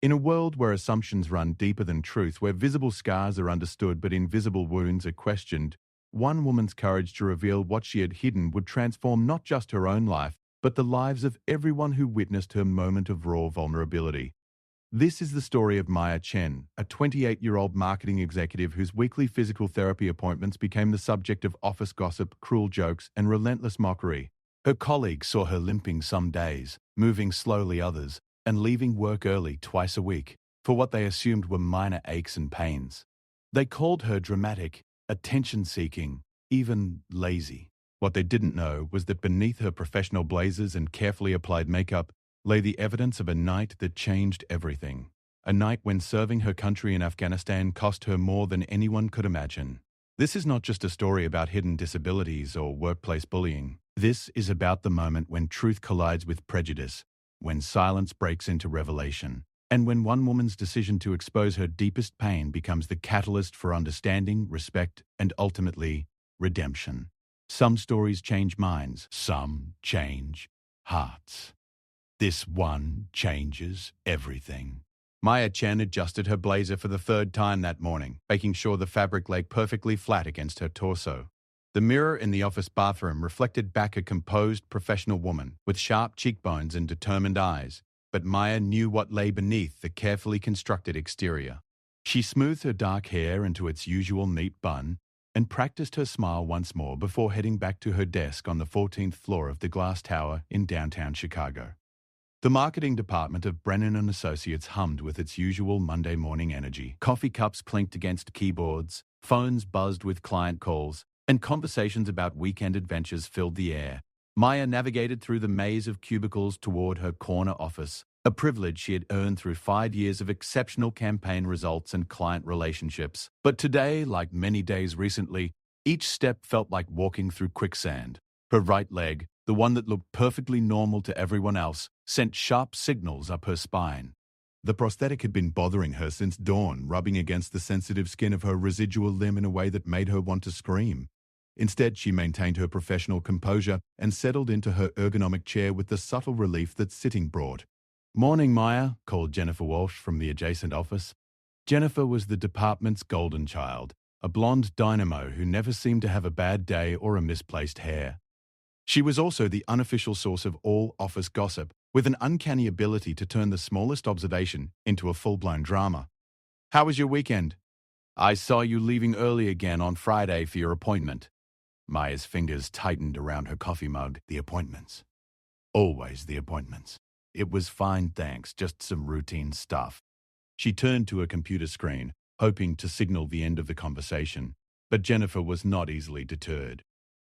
In a world where assumptions run deeper than truth, where visible scars are understood but invisible wounds are questioned, one woman's courage to reveal what she had hidden would transform not just her own life, but the lives of everyone who witnessed her moment of raw vulnerability. This is the story of Maya Chen, a 28-year-old marketing executive whose weekly physical therapy appointments became the subject of office gossip, cruel jokes, and relentless mockery. Her colleagues saw her limping some days, moving slowly others, and leaving work early twice a week for what they assumed were minor aches and pains. They called her dramatic, attention-seeking, even lazy. What they didn't know was that beneath her professional blazers and carefully applied makeup lay the evidence of a night that changed everything. A night when serving her country in Afghanistan cost her more than anyone could imagine. This is not just a story about hidden disabilities or workplace bullying. This is about the moment when truth collides with prejudice, when silence breaks into revelation, and when one woman's decision to expose her deepest pain becomes the catalyst for understanding, respect, and ultimately, redemption. Some stories change minds, some change hearts. This one changes everything. Maya Chen adjusted her blazer for the third time that morning, making sure the fabric lay perfectly flat against her torso. The mirror in the office bathroom reflected back a composed, professional woman with sharp cheekbones and determined eyes, but Maya knew what lay beneath the carefully constructed exterior. She smoothed her dark hair into its usual neat bun and practiced her smile once more before heading back to her desk on the 14th floor of the Glass Tower in downtown Chicago. The marketing department of Brennan & Associates hummed with its usual Monday morning energy. Coffee cups clinked against keyboards, phones buzzed with client calls, and conversations about weekend adventures filled the air. Maya navigated through the maze of cubicles toward her corner office, a privilege she had earned through 5 years of exceptional campaign results and client relationships. But today, like many days recently, each step felt like walking through quicksand. Her right leg, the one that looked perfectly normal to everyone else, sent sharp signals up her spine. The prosthetic had been bothering her since dawn, rubbing against the sensitive skin of her residual limb in a way that made her want to scream. Instead, she maintained her professional composure and settled into her ergonomic chair with the subtle relief that sitting brought. "Morning, Maya," called Jennifer Walsh from the adjacent office. Jennifer was the department's golden child, a blonde dynamo who never seemed to have a bad day or a misplaced hair. She was also the unofficial source of all office gossip, with an uncanny ability to turn the smallest observation into a full-blown drama. "How was your weekend?" "I saw you leaving early again on Friday for your appointment." Maya's fingers tightened around her coffee mug. The appointments. Always the appointments. It was fine, thanks, just some routine stuff. She turned to her computer screen, hoping to signal the end of the conversation, but Jennifer was not easily deterred.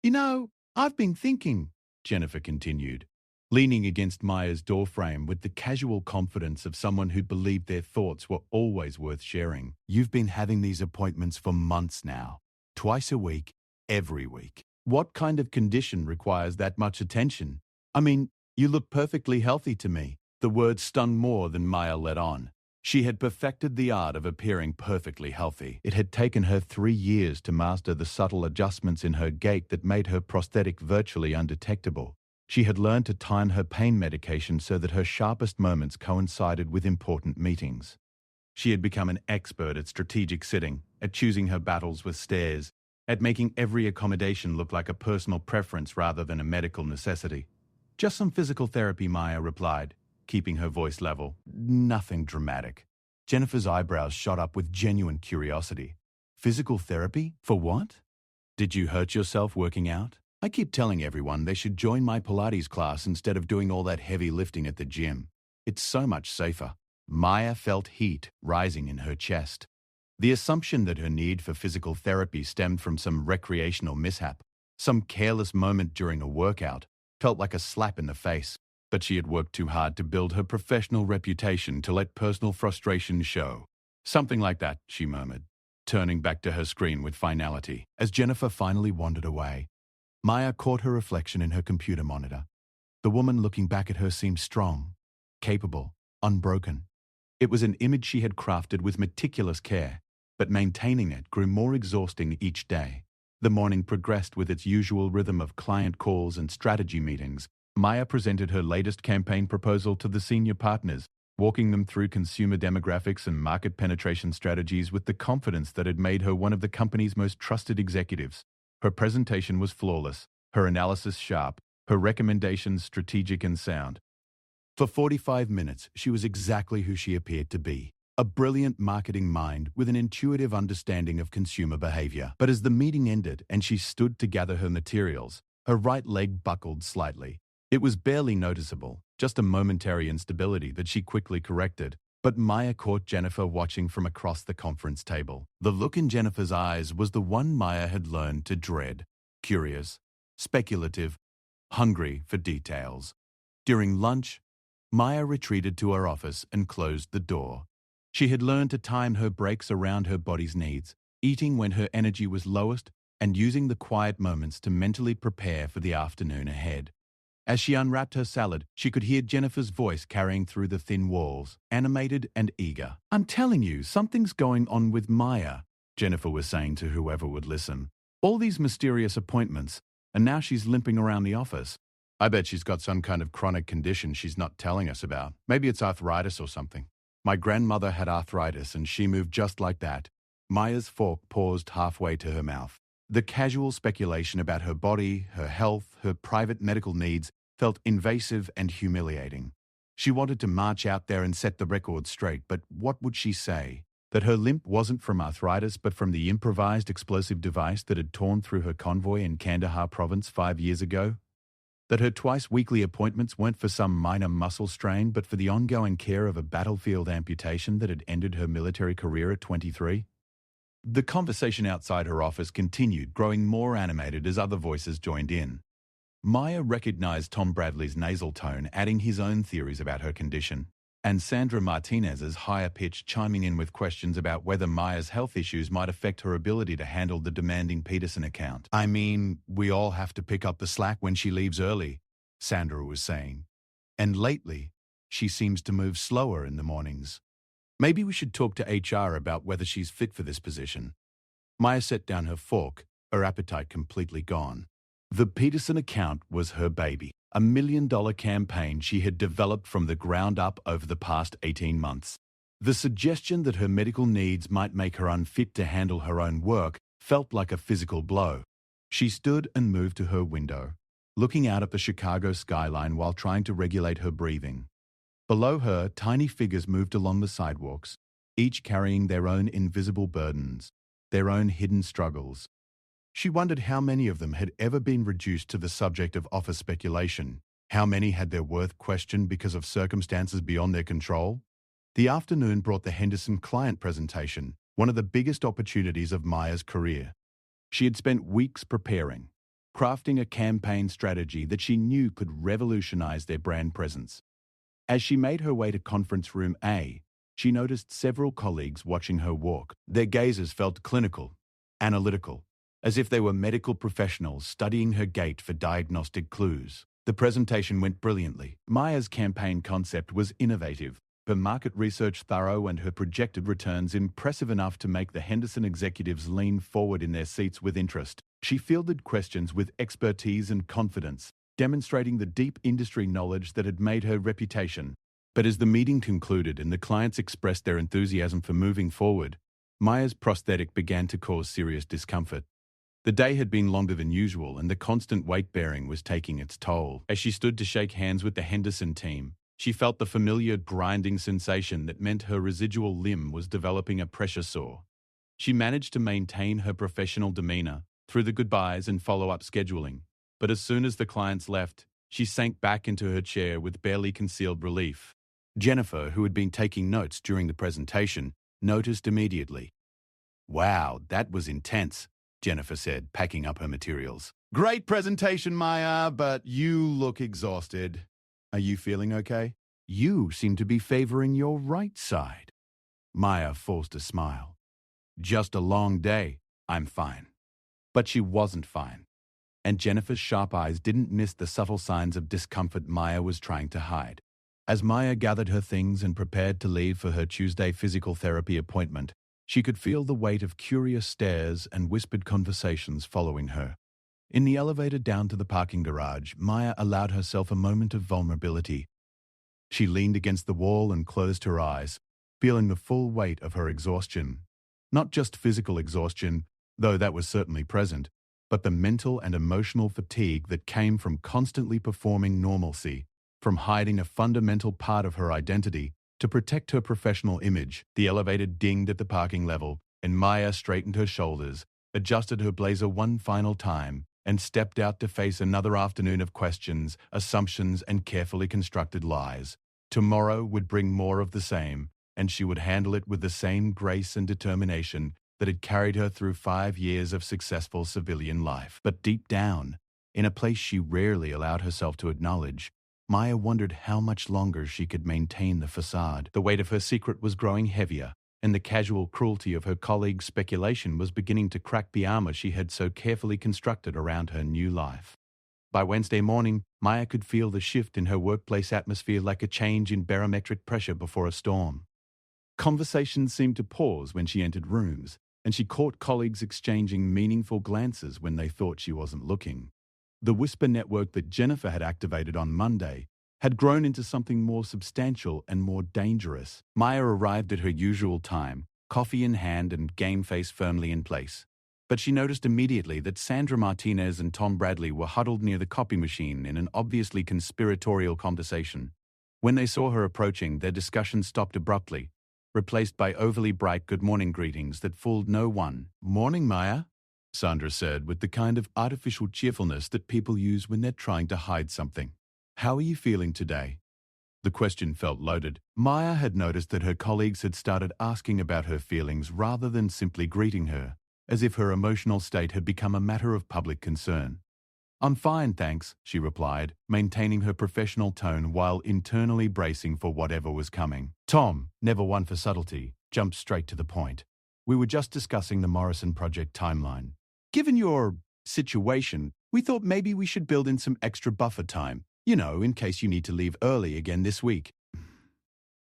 "You know, I've been thinking," Jennifer continued, leaning against Maya's doorframe with the casual confidence of someone who believed their thoughts were always worth sharing. "You've been having these appointments for months now, twice a week, every week. What kind of condition requires that much attention? I mean, you look perfectly healthy to me." The words stung more than Maya let on. She had perfected the art of appearing perfectly healthy. It had taken her 3 years to master the subtle adjustments in her gait that made her prosthetic virtually undetectable. She had learned to time her pain medication so that her sharpest moments coincided with important meetings. She had become an expert at strategic sitting, at choosing her battles with stares, at making every accommodation look like a personal preference rather than a medical necessity. "Just some physical therapy," Maya replied, keeping her voice level. "Nothing dramatic." Jennifer's eyebrows shot up with genuine curiosity. "Physical therapy? For what? Did you hurt yourself working out? I keep telling everyone they should join my Pilates class instead of doing all that heavy lifting at the gym. It's so much safer." Maya felt heat rising in her chest. The assumption that her need for physical therapy stemmed from some recreational mishap, some careless moment during a workout, felt like a slap in the face. But she had worked too hard to build her professional reputation to let personal frustration show. "Something like that," she murmured, turning back to her screen with finality. As Jennifer finally wandered away, Maya caught her reflection in her computer monitor. The woman looking back at her seemed strong, capable, unbroken. It was an image she had crafted with meticulous care, but maintaining it grew more exhausting each day. The morning progressed with its usual rhythm of client calls and strategy meetings. Maya presented her latest campaign proposal to the senior partners, walking them through consumer demographics and market penetration strategies with the confidence that had made her one of the company's most trusted executives. Her presentation was flawless, her analysis sharp, her recommendations strategic and sound. For 45 minutes, she was exactly who she appeared to be. A brilliant marketing mind with an intuitive understanding of consumer behavior. But as the meeting ended and she stood to gather her materials, her right leg buckled slightly. It was barely noticeable, just a momentary instability that she quickly corrected. But Maya caught Jennifer watching from across the conference table. The look in Jennifer's eyes was the one Maya had learned to dread. Curious, speculative, hungry for details. During lunch, Maya retreated to her office and closed the door. She had learned to time her breaks around her body's needs, eating when her energy was lowest and using the quiet moments to mentally prepare for the afternoon ahead. As she unwrapped her salad, she could hear Jennifer's voice carrying through the thin walls, animated and eager. "I'm telling you, something's going on with Maya," Jennifer was saying to whoever would listen. "All these mysterious appointments, and now she's limping around the office. I bet she's got some kind of chronic condition she's not telling us about. Maybe it's arthritis or something. My grandmother had arthritis and she moved just like that." Maya's fork paused halfway to her mouth. The casual speculation about her body, her health, her private medical needs felt invasive and humiliating. She wanted to march out there and set the record straight, but what would she say? That her limp wasn't from arthritis but from the improvised explosive device that had torn through her convoy in Kandahar province 5 years ago? That her twice-weekly appointments weren't for some minor muscle strain, but for the ongoing care of a battlefield amputation that had ended her military career at 23? The conversation outside her office continued, growing more animated as other voices joined in. Maya recognized Tom Bradley's nasal tone, adding his own theories about her condition, and Sandra Martinez's higher pitch chiming in with questions about whether Maya's health issues might affect her ability to handle the demanding Peterson account. "I mean, we all have to pick up the slack when she leaves early," Sandra was saying. "And lately, she seems to move slower in the mornings. Maybe we should talk to HR about whether she's fit for this position." Maya set down her fork, her appetite completely gone. The Peterson account was her baby, a $1 million campaign she had developed from the ground up over the past 18 months. The suggestion that her medical needs might make her unfit to handle her own work felt like a physical blow. She stood and moved to her window, looking out at the Chicago skyline while trying to regulate her breathing. Below her, tiny figures moved along the sidewalks, each carrying their own invisible burdens, their own hidden struggles. She wondered how many of them had ever been reduced to the subject of office speculation, how many had their worth questioned because of circumstances beyond their control. The afternoon brought the Henderson client presentation, one of the biggest opportunities of Maya's career. She had spent weeks preparing, crafting a campaign strategy that she knew could revolutionize their brand presence. As she made her way to conference room A, she noticed several colleagues watching her walk. Their gazes felt clinical, analytical, as if they were medical professionals studying her gait for diagnostic clues. The presentation went brilliantly. Maya's campaign concept was innovative, her market research thorough, and her projected returns impressive enough to make the Henderson executives lean forward in their seats with interest. She fielded questions with expertise and confidence, demonstrating the deep industry knowledge that had made her reputation. But as the meeting concluded and the clients expressed their enthusiasm for moving forward, Maya's prosthetic began to cause serious discomfort. The day had been longer than usual, and the constant weight-bearing was taking its toll. As she stood to shake hands with the Henderson team, she felt the familiar grinding sensation that meant her residual limb was developing a pressure sore. She managed to maintain her professional demeanor through the goodbyes and follow-up scheduling, but as soon as the clients left, she sank back into her chair with barely concealed relief. Jennifer, who had been taking notes during the presentation, noticed immediately. "Wow, that was intense," Jennifer said, packing up her materials. "Great presentation, Maya, but you look exhausted. Are you feeling okay? You seem to be favoring your right side." Maya forced a smile. "Just a long day. I'm fine." But she wasn't fine. And Jennifer's sharp eyes didn't miss the subtle signs of discomfort Maya was trying to hide. As Maya gathered her things and prepared to leave for her Tuesday physical therapy appointment, she could feel the weight of curious stares and whispered conversations following her. In the elevator down to the parking garage, Maya allowed herself a moment of vulnerability. She leaned against the wall and closed her eyes, feeling the full weight of her exhaustion. Not just physical exhaustion, though that was certainly present, but the mental and emotional fatigue that came from constantly performing normalcy, from hiding a fundamental part of her identity to protect her professional image. The elevator dinged at the parking level, and Maya straightened her shoulders, adjusted her blazer one final time, and stepped out to face another afternoon of questions, assumptions, and carefully constructed lies. Tomorrow would bring more of the same, and she would handle it with the same grace and determination that had carried her through 5 years of successful civilian life. But deep down, in a place she rarely allowed herself to acknowledge, Maya wondered how much longer she could maintain the facade. The weight of her secret was growing heavier, and the casual cruelty of her colleagues' speculation was beginning to crack the armor she had so carefully constructed around her new life. By Wednesday morning, Maya could feel the shift in her workplace atmosphere like a change in barometric pressure before a storm. Conversations seemed to pause when she entered rooms, and she caught colleagues exchanging meaningful glances when they thought she wasn't looking. The whisper network that Jennifer had activated on Monday had grown into something more substantial and more dangerous. Maya arrived at her usual time, coffee in hand and game face firmly in place. But she noticed immediately that Sandra Martinez and Tom Bradley were huddled near the copy machine in an obviously conspiratorial conversation. When they saw her approaching, their discussion stopped abruptly, replaced by overly bright good morning greetings that fooled no one. "Morning, Maya," Sandra said with the kind of artificial cheerfulness that people use when they're trying to hide something. "How are you feeling today?" The question felt loaded. Maya had noticed that her colleagues had started asking about her feelings rather than simply greeting her, as if her emotional state had become a matter of public concern. "I'm fine, thanks," she replied, maintaining her professional tone while internally bracing for whatever was coming. Tom, never one for subtlety, jumped straight to the point. "We were just discussing the Morrison project timeline. Given your situation, we thought maybe we should build in some extra buffer time, in case you need to leave early again this week."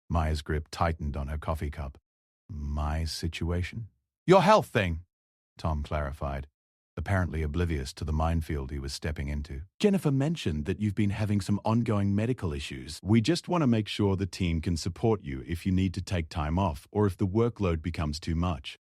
Maya's grip tightened on her coffee cup. "My situation?" "Your health thing," Tom clarified, apparently oblivious to the minefield he was stepping into. "Jennifer mentioned that you've been having some ongoing medical issues. We just want to make sure the team can support you if you need to take time off or if the workload becomes too much."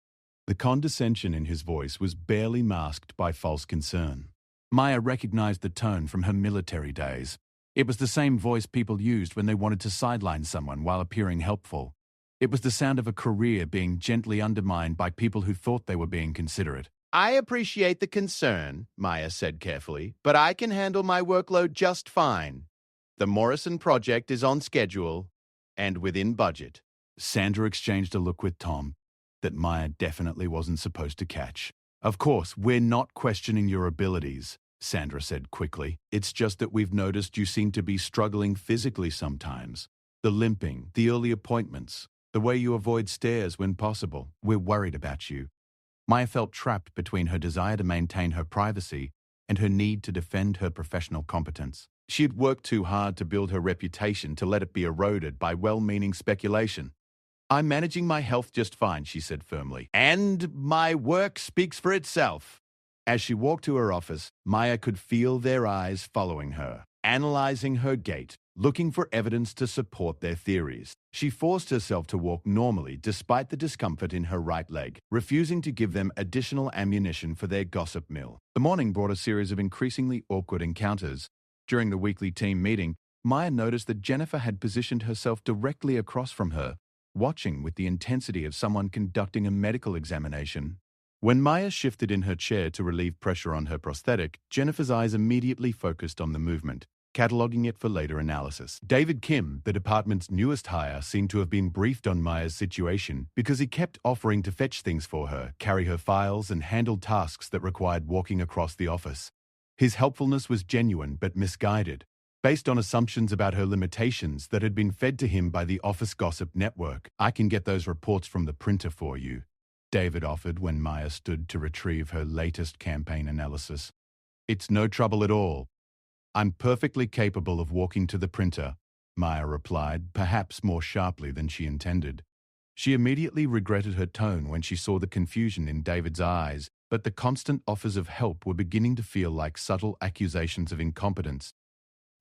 The condescension in his voice was barely masked by false concern. Maya recognized the tone from her military days. It was the same voice people used when they wanted to sideline someone while appearing helpful. It was the sound of a career being gently undermined by people who thought they were being considerate. "I appreciate the concern," Maya said carefully, "but I can handle my workload just fine. The Morrison project is on schedule and within budget." Sandra exchanged a look with Tom that Maya definitely wasn't supposed to catch. "Of course, we're not questioning your abilities," Sandra said quickly. "It's just that we've noticed you seem to be struggling physically sometimes. The limping, the early appointments, the way you avoid stairs when possible. We're worried about you." Maya felt trapped between her desire to maintain her privacy and her need to defend her professional competence. She had worked too hard to build her reputation to let it be eroded by well-meaning speculation. "I'm managing my health just fine," she said firmly. "And my work speaks for itself." As she walked to her office, Maya could feel their eyes following her, analyzing her gait, looking for evidence to support their theories. She forced herself to walk normally despite the discomfort in her right leg, refusing to give them additional ammunition for their gossip mill. The morning brought a series of increasingly awkward encounters. During the weekly team meeting, Maya noticed that Jennifer had positioned herself directly across from her, watching with the intensity of someone conducting a medical examination. When Maya shifted in her chair to relieve pressure on her prosthetic, Jennifer's eyes immediately focused on the movement, cataloging it for later analysis. David Kim, the department's newest hire, seemed to have been briefed on Maya's situation because he kept offering to fetch things for her, carry her files, and handle tasks that required walking across the office. His helpfulness was genuine but misguided, based on assumptions about her limitations that had been fed to him by the office gossip network. "I can get those reports from the printer for you," David offered when Maya stood to retrieve her latest campaign analysis. "It's no trouble at all. I'm perfectly capable of walking to the printer," Maya replied, perhaps more sharply than she intended. She immediately regretted her tone when she saw the confusion in David's eyes, but the constant offers of help were beginning to feel like subtle accusations of incompetence.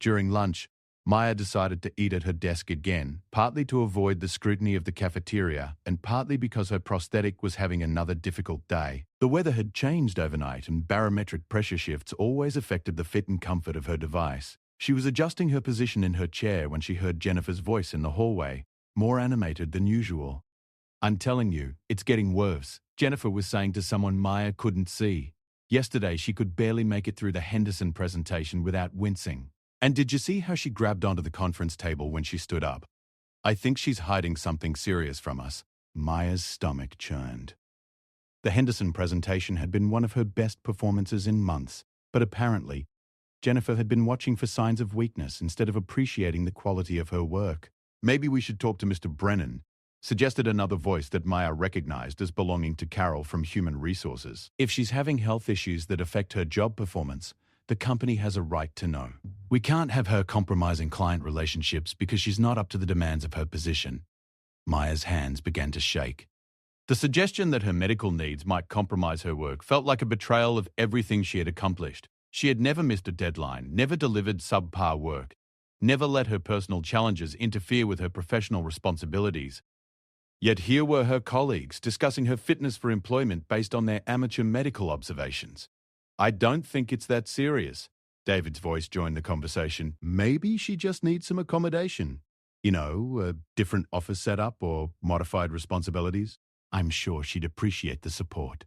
During lunch, Maya decided to eat at her desk again, partly to avoid the scrutiny of the cafeteria and partly because her prosthetic was having another difficult day. The weather had changed overnight and barometric pressure shifts always affected the fit and comfort of her device. She was adjusting her position in her chair when she heard Jennifer's voice in the hallway, more animated than usual. "I'm telling you, it's getting worse," Jennifer was saying to someone Maya couldn't see. Yesterday, she could barely make it through the Henderson presentation without wincing. "And did you see how she grabbed onto the conference table when she stood up? I think she's hiding something serious from us." Maya's stomach churned. The Henderson presentation had been one of her best performances in months, but apparently, Jennifer had been watching for signs of weakness instead of appreciating the quality of her work. "Maybe we should talk to Mr. Brennan," suggested another voice that Maya recognized as belonging to Carol from Human Resources. "If she's having health issues that affect her job performance, the company has a right to know. We can't have her compromising client relationships because she's not up to the demands of her position." Maya's hands began to shake. The suggestion that her medical needs might compromise her work felt like a betrayal of everything she had accomplished. She had never missed a deadline, never delivered subpar work, never let her personal challenges interfere with her professional responsibilities. Yet here were her colleagues discussing her fitness for employment based on their amateur medical observations. "I don't think it's that serious." David's voice joined the conversation. "Maybe she just needs some accommodation. You know, a different office setup or modified responsibilities." "I'm sure she'd appreciate the support."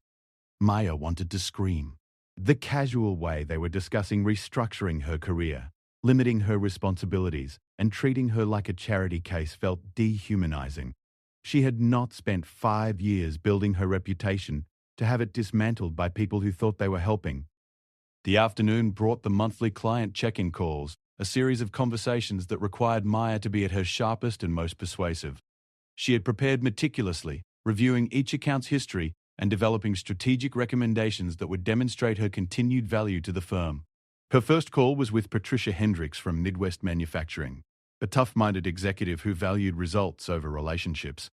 Maya wanted to scream. The casual way they were discussing restructuring her career, limiting her responsibilities, and treating her like a charity case felt dehumanizing. She had not spent 5 years building her reputation to have it dismantled by people who thought they were helping. The afternoon brought the monthly client check-in calls, a series of conversations that required Maya to be at her sharpest and most persuasive. She had prepared meticulously, reviewing each account's history and developing strategic recommendations that would demonstrate her continued value to the firm. Her first call was with Patricia Hendricks from Midwest Manufacturing, a tough-minded executive who valued results over relationships.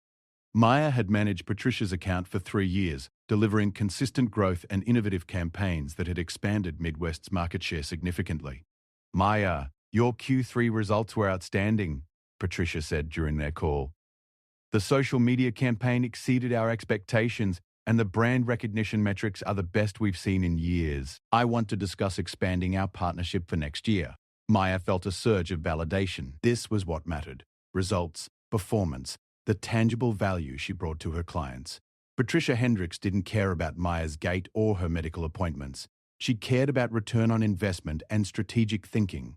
Maya had managed Patricia's account for 3 years, delivering consistent growth and innovative campaigns that had expanded Midwest's market share significantly. "Maya, your Q3 results were outstanding," Patricia said during their call. "The social media campaign exceeded our expectations, and the brand recognition metrics are the best we've seen in years. I want to discuss expanding our partnership for next year." Maya felt a surge of validation. This was what mattered: results, performance, the tangible value she brought to her clients. Patricia Hendricks didn't care about Maya's gait or her medical appointments. She cared about return on investment and strategic thinking.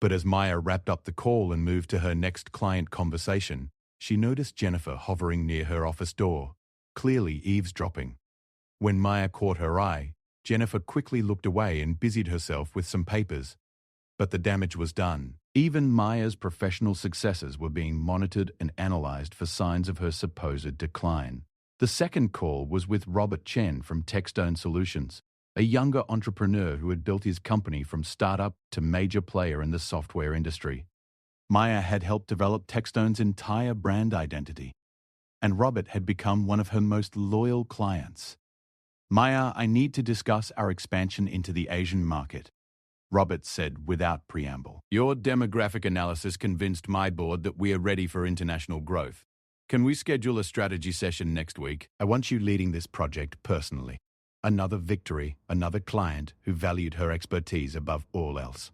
But as Maya wrapped up the call and moved to her next client conversation, she noticed Jennifer hovering near her office door, clearly eavesdropping. When Maya caught her eye, Jennifer quickly looked away and busied herself with some papers. But the damage was done. Even Maya's professional successes were being monitored and analyzed for signs of her supposed decline. The second call was with Robert Chen from Techstone Solutions, a younger entrepreneur who had built his company from startup to major player in the software industry. Maya had helped develop Techstone's entire brand identity, and Robert had become one of her most loyal clients. "Maya, I need to discuss our expansion into the Asian market," Robert said without preamble. "Your demographic analysis convinced my board that we are ready for international growth. Can we schedule a strategy session next week? I want you leading this project personally." Another victory, another client who valued her expertise above all else.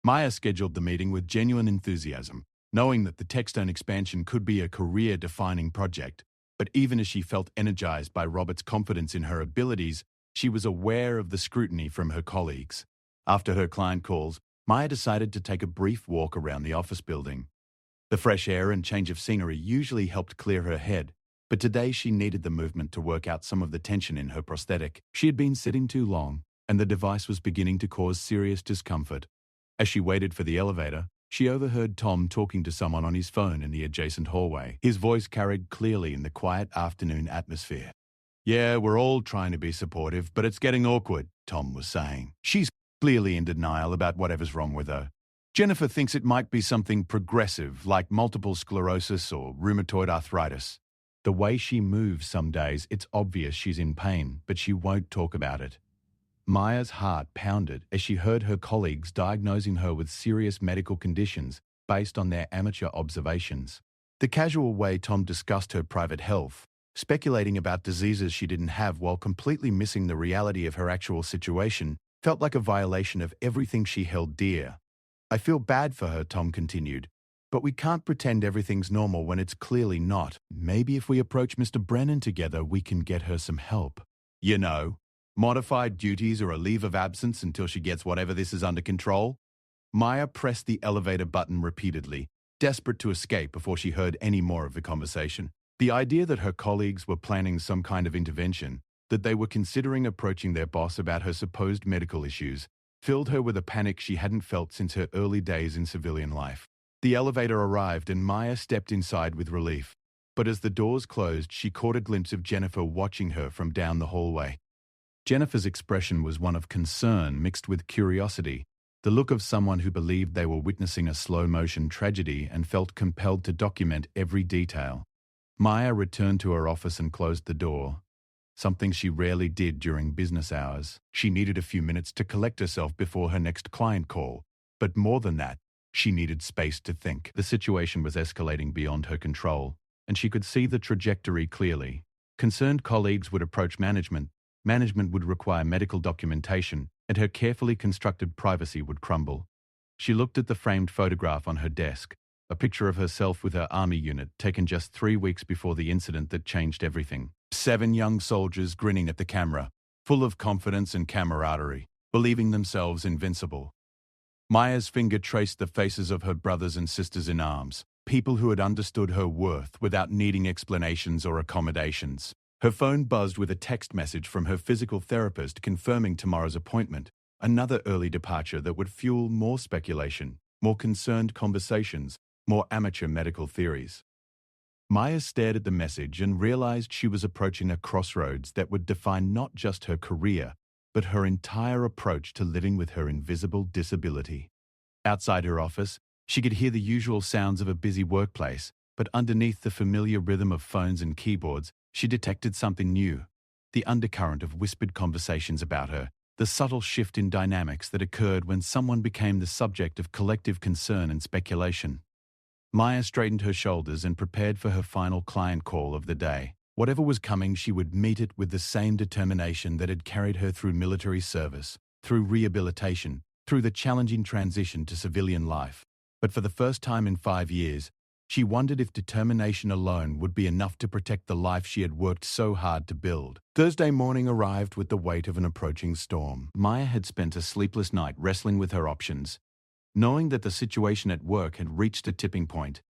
Maya scheduled the meeting with genuine enthusiasm, knowing that the Techstone expansion could be a career-defining project. But even as she felt energized by Robert's confidence in her abilities, she was aware of the scrutiny from her colleagues. After her client calls, Maya decided to take a brief walk around the office building. The fresh air and change of scenery usually helped clear her head, but today she needed the movement to work out some of the tension in her prosthetic. She had been sitting too long, and the device was beginning to cause serious discomfort. As she waited for the elevator, she overheard Tom talking to someone on his phone in the adjacent hallway. His voice carried clearly in the quiet afternoon atmosphere. "Yeah, we're all trying to be supportive, but it's getting awkward," Tom was saying. "She's clearly in denial about whatever's wrong with her. Jennifer thinks it might be something progressive, like multiple sclerosis or rheumatoid arthritis. The way she moves some days, it's obvious she's in pain, but she won't talk about it." Maya's heart pounded as she heard her colleagues diagnosing her with serious medical conditions based on their amateur observations. The casual way Tom discussed her private health, speculating about diseases she didn't have while completely missing the reality of her actual situation, felt like a violation of everything she held dear. I feel bad for her, Tom continued. But we can't pretend everything's normal when it's clearly not. Maybe if we approach Mr. Brennan together, we can get her some help. You know, modified duties or a leave of absence until she gets whatever this is under control. Maya pressed the elevator button repeatedly, desperate to escape before she heard any more of the conversation. The idea that her colleagues were planning some kind of intervention, that they were considering approaching their boss about her supposed medical issues, filled her with a panic she hadn't felt since her early days in civilian life. The elevator arrived and Maya stepped inside with relief. But as the doors closed, she caught a glimpse of Jennifer watching her from down the hallway. Jennifer's expression was one of concern mixed with curiosity, the look of someone who believed they were witnessing a slow-motion tragedy and felt compelled to document every detail. Maya returned to her office and closed the door, something she rarely did during business hours. She needed a few minutes to collect herself before her next client call, but more than that, she needed space to think. The situation was escalating beyond her control, and she could see the trajectory clearly. Concerned colleagues would approach management would require medical documentation, and her carefully constructed privacy would crumble. She looked at the framed photograph on her desk, a picture of herself with her army unit taken just 3 weeks before the incident that changed everything. 7 young soldiers grinning at the camera, full of confidence and camaraderie, believing themselves invincible. Maya's finger traced the faces of her brothers and sisters in arms, people who had understood her worth without needing explanations or accommodations. Her phone buzzed with a text message from her physical therapist confirming tomorrow's appointment, another early departure that would fuel more speculation, more concerned conversations, more amateur medical theories. Maya stared at the message and realized she was approaching a crossroads that would define not just her career, but her entire approach to living with her invisible disability. Outside her office, she could hear the usual sounds of a busy workplace, but underneath the familiar rhythm of phones and keyboards, she detected something new. The undercurrent of whispered conversations about her, the subtle shift in dynamics that occurred when someone became the subject of collective concern and speculation. Maya straightened her shoulders and prepared for her final client call of the day. Whatever was coming, she would meet it with the same determination that had carried her through military service, through rehabilitation, through the challenging transition to civilian life. But for the first time in 5 years, she wondered if determination alone would be enough to protect the life she had worked so hard to build. Thursday morning arrived with the weight of an approaching storm. Maya had spent a sleepless night wrestling with her options, knowing that the situation at work had reached a tipping point.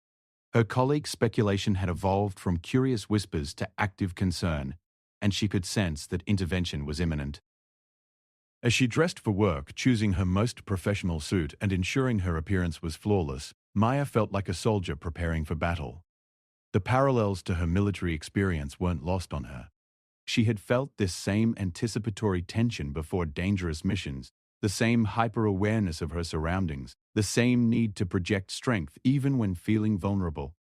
Her colleagues' speculation had evolved from curious whispers to active concern, and she could sense that intervention was imminent. As she dressed for work, choosing her most professional suit and ensuring her appearance was flawless, Maya felt like a soldier preparing for battle. The parallels to her military experience weren't lost on her. She had felt this same anticipatory tension before dangerous missions, the same hyper-awareness of her surroundings, the same need to project strength even when feeling vulnerable.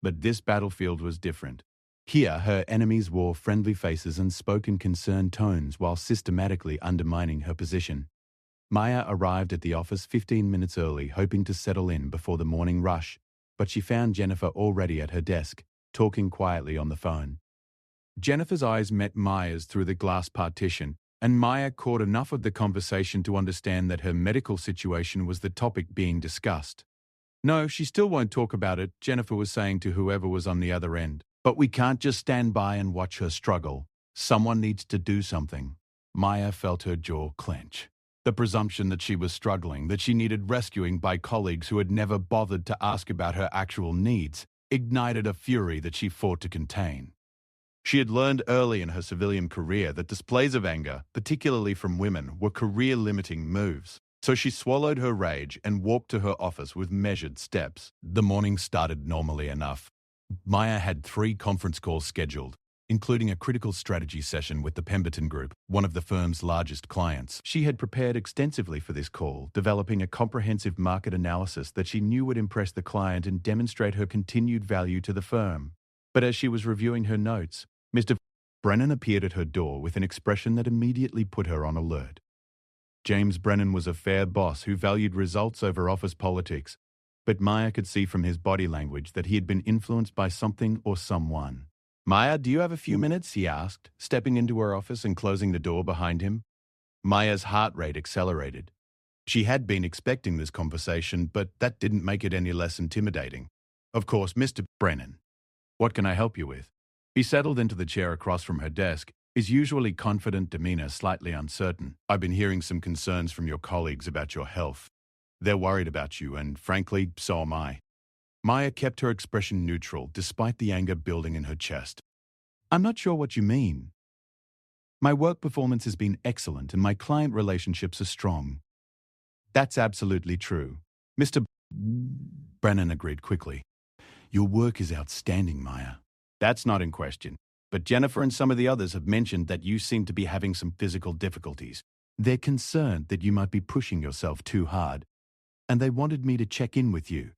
But this battlefield was different. Here, her enemies wore friendly faces and spoke in concerned tones while systematically undermining her position. Maya arrived at the office 15 minutes early, hoping to settle in before the morning rush, but she found Jennifer already at her desk, talking quietly on the phone. Jennifer's eyes met Maya's through the glass partition, and Maya caught enough of the conversation to understand that her medical situation was the topic being discussed. No, she still won't talk about it, Jennifer was saying to whoever was on the other end. But we can't just stand by and watch her struggle. Someone needs to do something. Maya felt her jaw clench. The presumption that she was struggling, that she needed rescuing by colleagues who had never bothered to ask about her actual needs, ignited a fury that she fought to contain. She had learned early in her civilian career that displays of anger, particularly from women, were career-limiting moves. So she swallowed her rage and walked to her office with measured steps. The morning started normally enough. Maya had 3 conference calls scheduled, including a critical strategy session with the Pemberton Group, one of the firm's largest clients. She had prepared extensively for this call, developing a comprehensive market analysis that she knew would impress the client and demonstrate her continued value to the firm. But as she was reviewing her notes, Mr. Brennan appeared at her door with an expression that immediately put her on alert. James Brennan was a fair boss who valued results over office politics, but Maya could see from his body language that he had been influenced by something or someone. "Maya, do you have a few minutes?" he asked, stepping into her office and closing the door behind him. Maya's heart rate accelerated. She had been expecting this conversation, but that didn't make it any less intimidating. "Of course, Mr. Brennan. What can I help you with?" He settled into the chair across from her desk, his usually confident demeanor slightly uncertain. "I've been hearing some concerns from your colleagues about your health. They're worried about you, and frankly, so am I." Maya kept her expression neutral, despite the anger building in her chest. "I'm not sure what you mean. My work performance has been excellent and my client relationships are strong." "That's absolutely true." Mr. Brennan agreed quickly. "Your work is outstanding, Maya. That's not in question. But Jennifer and some of the others have mentioned that you seem to be having some physical difficulties. They're concerned that you might be pushing yourself too hard, and they wanted me to check in with you."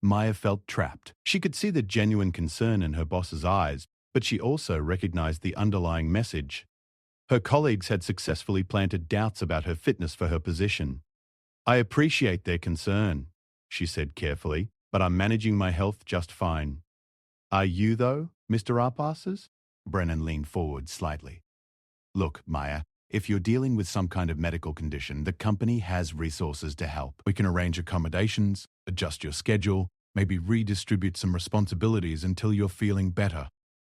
Maya felt trapped. She could see the genuine concern in her boss's eyes, but she also recognized the underlying message. Her colleagues had successfully planted doubts about her fitness for her position. "I appreciate their concern," she said carefully, "but I'm managing my health just fine." "Are you, though, Mr. Arpasses?" Brennan leaned forward slightly. "Look, Maya, if you're dealing with some kind of medical condition, the company has resources to help. We can arrange accommodations, adjust your schedule, maybe redistribute some responsibilities until you're feeling better."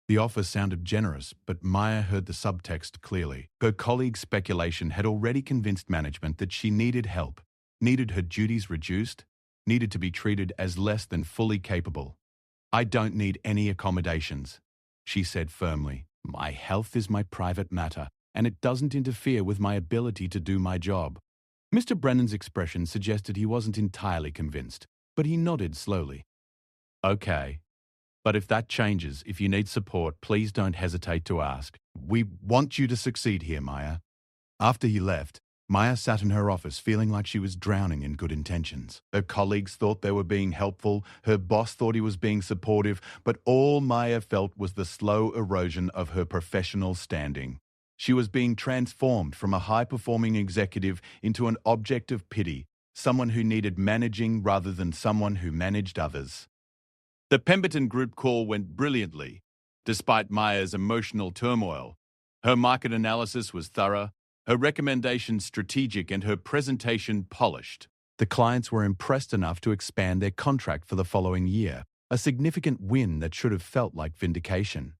The offer sounded generous, but Maya heard the subtext clearly. Her colleague's speculation had already convinced management that she needed help, needed her duties reduced, needed to be treated as less than fully capable. "I don't need any accommodations," she said firmly. "My health is my private matter, and it doesn't interfere with my ability to do my job." Mr. Brennan's expression suggested he wasn't entirely convinced, but he nodded slowly. "Okay. But if that changes, if you need support, please don't hesitate to ask. We want you to succeed here, Maya." After he left, Maya sat in her office feeling like she was drowning in good intentions. Her colleagues thought they were being helpful, her boss thought he was being supportive, but all Maya felt was the slow erosion of her professional standing. She was being transformed from a high-performing executive into an object of pity, someone who needed managing rather than someone who managed others. The Pemberton Group call went brilliantly, despite Maya's emotional turmoil. Her market analysis was thorough, her recommendations strategic, and her presentation polished. The clients were impressed enough to expand their contract for the following year, a significant win that should have felt like vindication.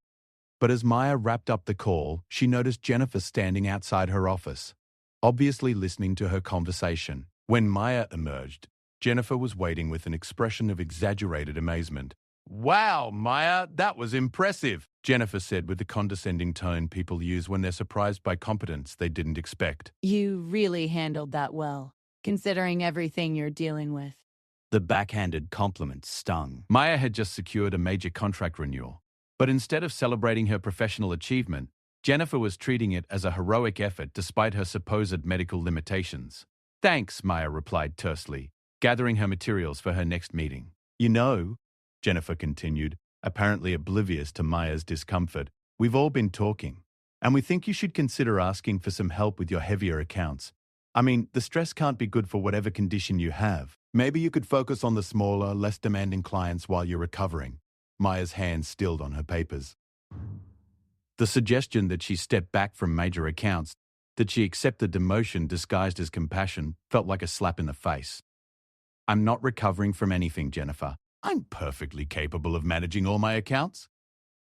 But as Maya wrapped up the call, she noticed Jennifer standing outside her office, obviously listening to her conversation. When Maya emerged, Jennifer was waiting with an expression of exaggerated amazement. "Wow, Maya, that was impressive," Jennifer said with the condescending tone people use when they're surprised by competence they didn't expect. "You really handled that well, considering everything you're dealing with." The backhanded compliment stung. Maya had just secured a major contract renewal, but instead of celebrating her professional achievement, Jennifer was treating it as a heroic effort despite her supposed medical limitations. "Thanks," Maya replied tersely, gathering her materials for her next meeting. "You know," Jennifer continued, apparently oblivious to Maya's discomfort, "we've all been talking, and we think you should consider asking for some help with your heavier accounts. I mean, the stress can't be good for whatever condition you have. Maybe you could focus on the smaller, less demanding clients while you're recovering." Maya's hands stilled on her papers. The suggestion that she step back from major accounts, that she accept the demotion disguised as compassion, felt like a slap in the face. "I'm not recovering from anything, Jennifer. I'm perfectly capable of managing all my accounts."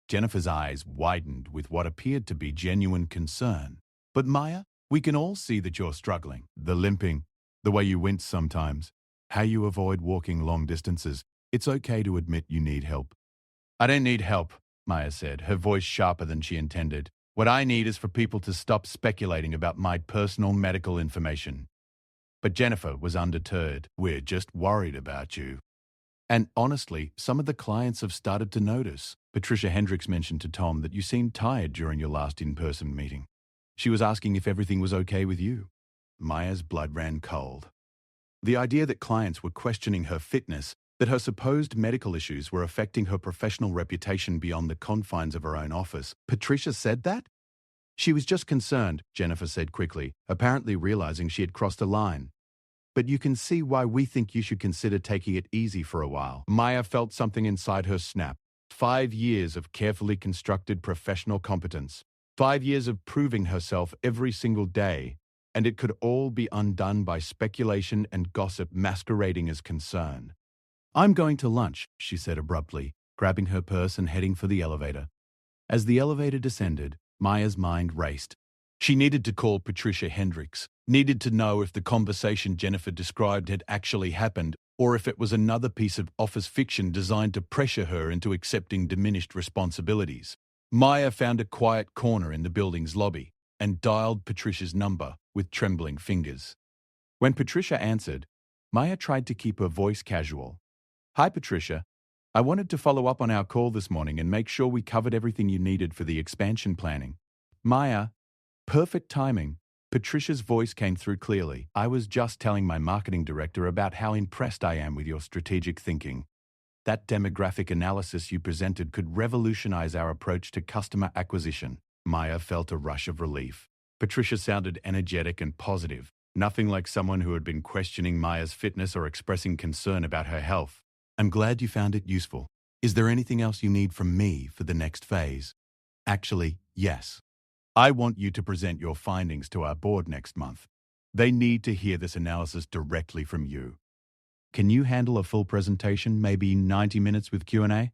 Jennifer's eyes widened with what appeared to be genuine concern. "But Maya, we can all see that you're struggling. The limping, the way you wince sometimes, how you avoid walking long distances. It's okay to admit you need help." "I don't need help," Maya said, her voice sharper than she intended. "What I need is for people to stop speculating about my personal medical information." But Jennifer was undeterred. "We're just worried about you. And honestly, some of the clients have started to notice. Patricia Hendricks mentioned to Tom that you seemed tired during your last in-person meeting. She was asking if everything was okay with you." Maya's blood ran cold. The idea that clients were questioning her fitness, that her supposed medical issues were affecting her professional reputation beyond the confines of her own office. Patricia said that? "She was just concerned," Jennifer said quickly, apparently realizing she had crossed a line. but you can see why we think you should consider taking it easy for a while." Maya felt something inside her snap. 5 years of carefully constructed professional competence. 5 years of proving herself every single day, and it could all be undone by speculation and gossip masquerading as concern. "I'm going to lunch," she said abruptly, grabbing her purse and heading for the elevator. As the elevator descended, Maya's mind raced. She needed to call Patricia Hendricks, needed to know if the conversation Jennifer described had actually happened, or if it was another piece of office fiction designed to pressure her into accepting diminished responsibilities. Maya found a quiet corner in the building's lobby and dialed Patricia's number with trembling fingers. When Patricia answered, Maya tried to keep her voice casual. "Hi, Patricia. I wanted to follow up on our call this morning and make sure we covered everything you needed for the expansion planning." "Maya." Perfect timing. Patricia's voice came through clearly. "I was just telling my marketing director about how impressed I am with your strategic thinking. That demographic analysis you presented could revolutionize our approach to customer acquisition." Maya felt a rush of relief. Patricia sounded energetic and positive, nothing like someone who had been questioning Maya's fitness or expressing concern about her health. "I'm glad you found it useful. Is there anything else you need from me for the next phase?" "Actually, yes. I want you to present your findings to our board next month. They need to hear this analysis directly from you. Can you handle a full presentation, maybe 90 minutes with Q&A?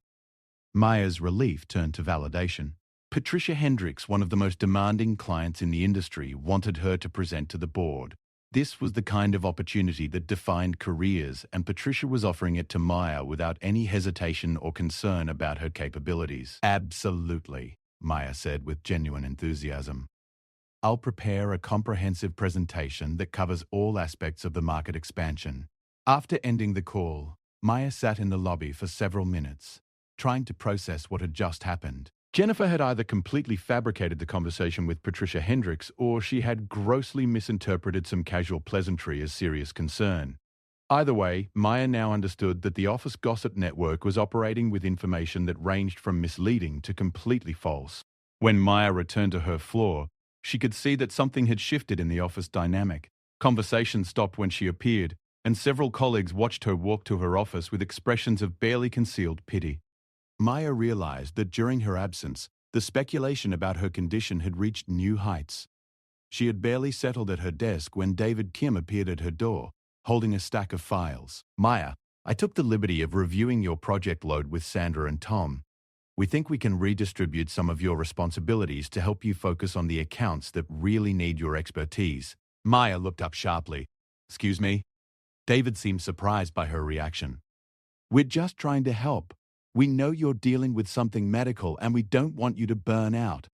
Maya's relief turned to validation. Patricia Hendricks, one of the most demanding clients in the industry, wanted her to present to the board. This was the kind of opportunity that defined careers, and Patricia was offering it to Maya without any hesitation or concern about her capabilities. "Absolutely," Maya said with genuine enthusiasm. "I'll prepare a comprehensive presentation that covers all aspects of the market expansion." After ending the call, Maya sat in the lobby for several minutes, trying to process what had just happened. Jennifer had either completely fabricated the conversation with Patricia Hendricks, or she had grossly misinterpreted some casual pleasantry as serious concern. Either way, Maya now understood that the office gossip network was operating with information that ranged from misleading to completely false. When Maya returned to her floor, she could see that something had shifted in the office dynamic. Conversation stopped when she appeared, and several colleagues watched her walk to her office with expressions of barely concealed pity. Maya realized that during her absence, the speculation about her condition had reached new heights. She had barely settled at her desk when David Kim appeared at her door, holding a stack of files. "Maya, I took the liberty of reviewing your project load with Sandra and Tom. We think we can redistribute some of your responsibilities to help you focus on the accounts that really need your expertise." Maya looked up sharply. "Excuse me?" David seemed surprised by her reaction. "We're just trying to help. We know you're dealing with something medical and we don't want you to burn out.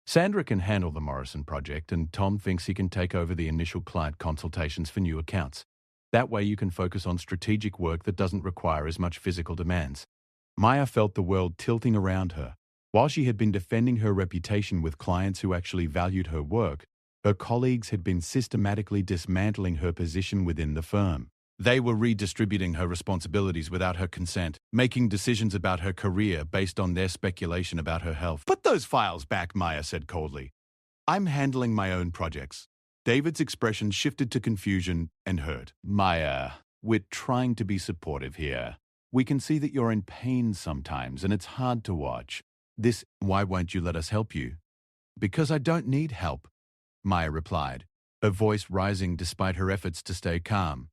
Sandra can handle the Morrison project and Tom thinks he can take over the initial client consultations for new accounts. That way you can focus on strategic work that doesn't require as much physical demands." Maya felt the world tilting around her. While she had been defending her reputation with clients who actually valued her work, her colleagues had been systematically dismantling her position within the firm. They were redistributing her responsibilities without her consent, making decisions about her career based on their speculation about her health. "Put those files back," Maya said coldly. "I'm handling my own projects." David's expression shifted to confusion and hurt. "Maya, we're trying to be supportive here. We can see that you're in pain sometimes and it's hard to watch. Why won't you let us help you?" "Because I don't need help," Maya replied, her voice rising despite her efforts to stay calm.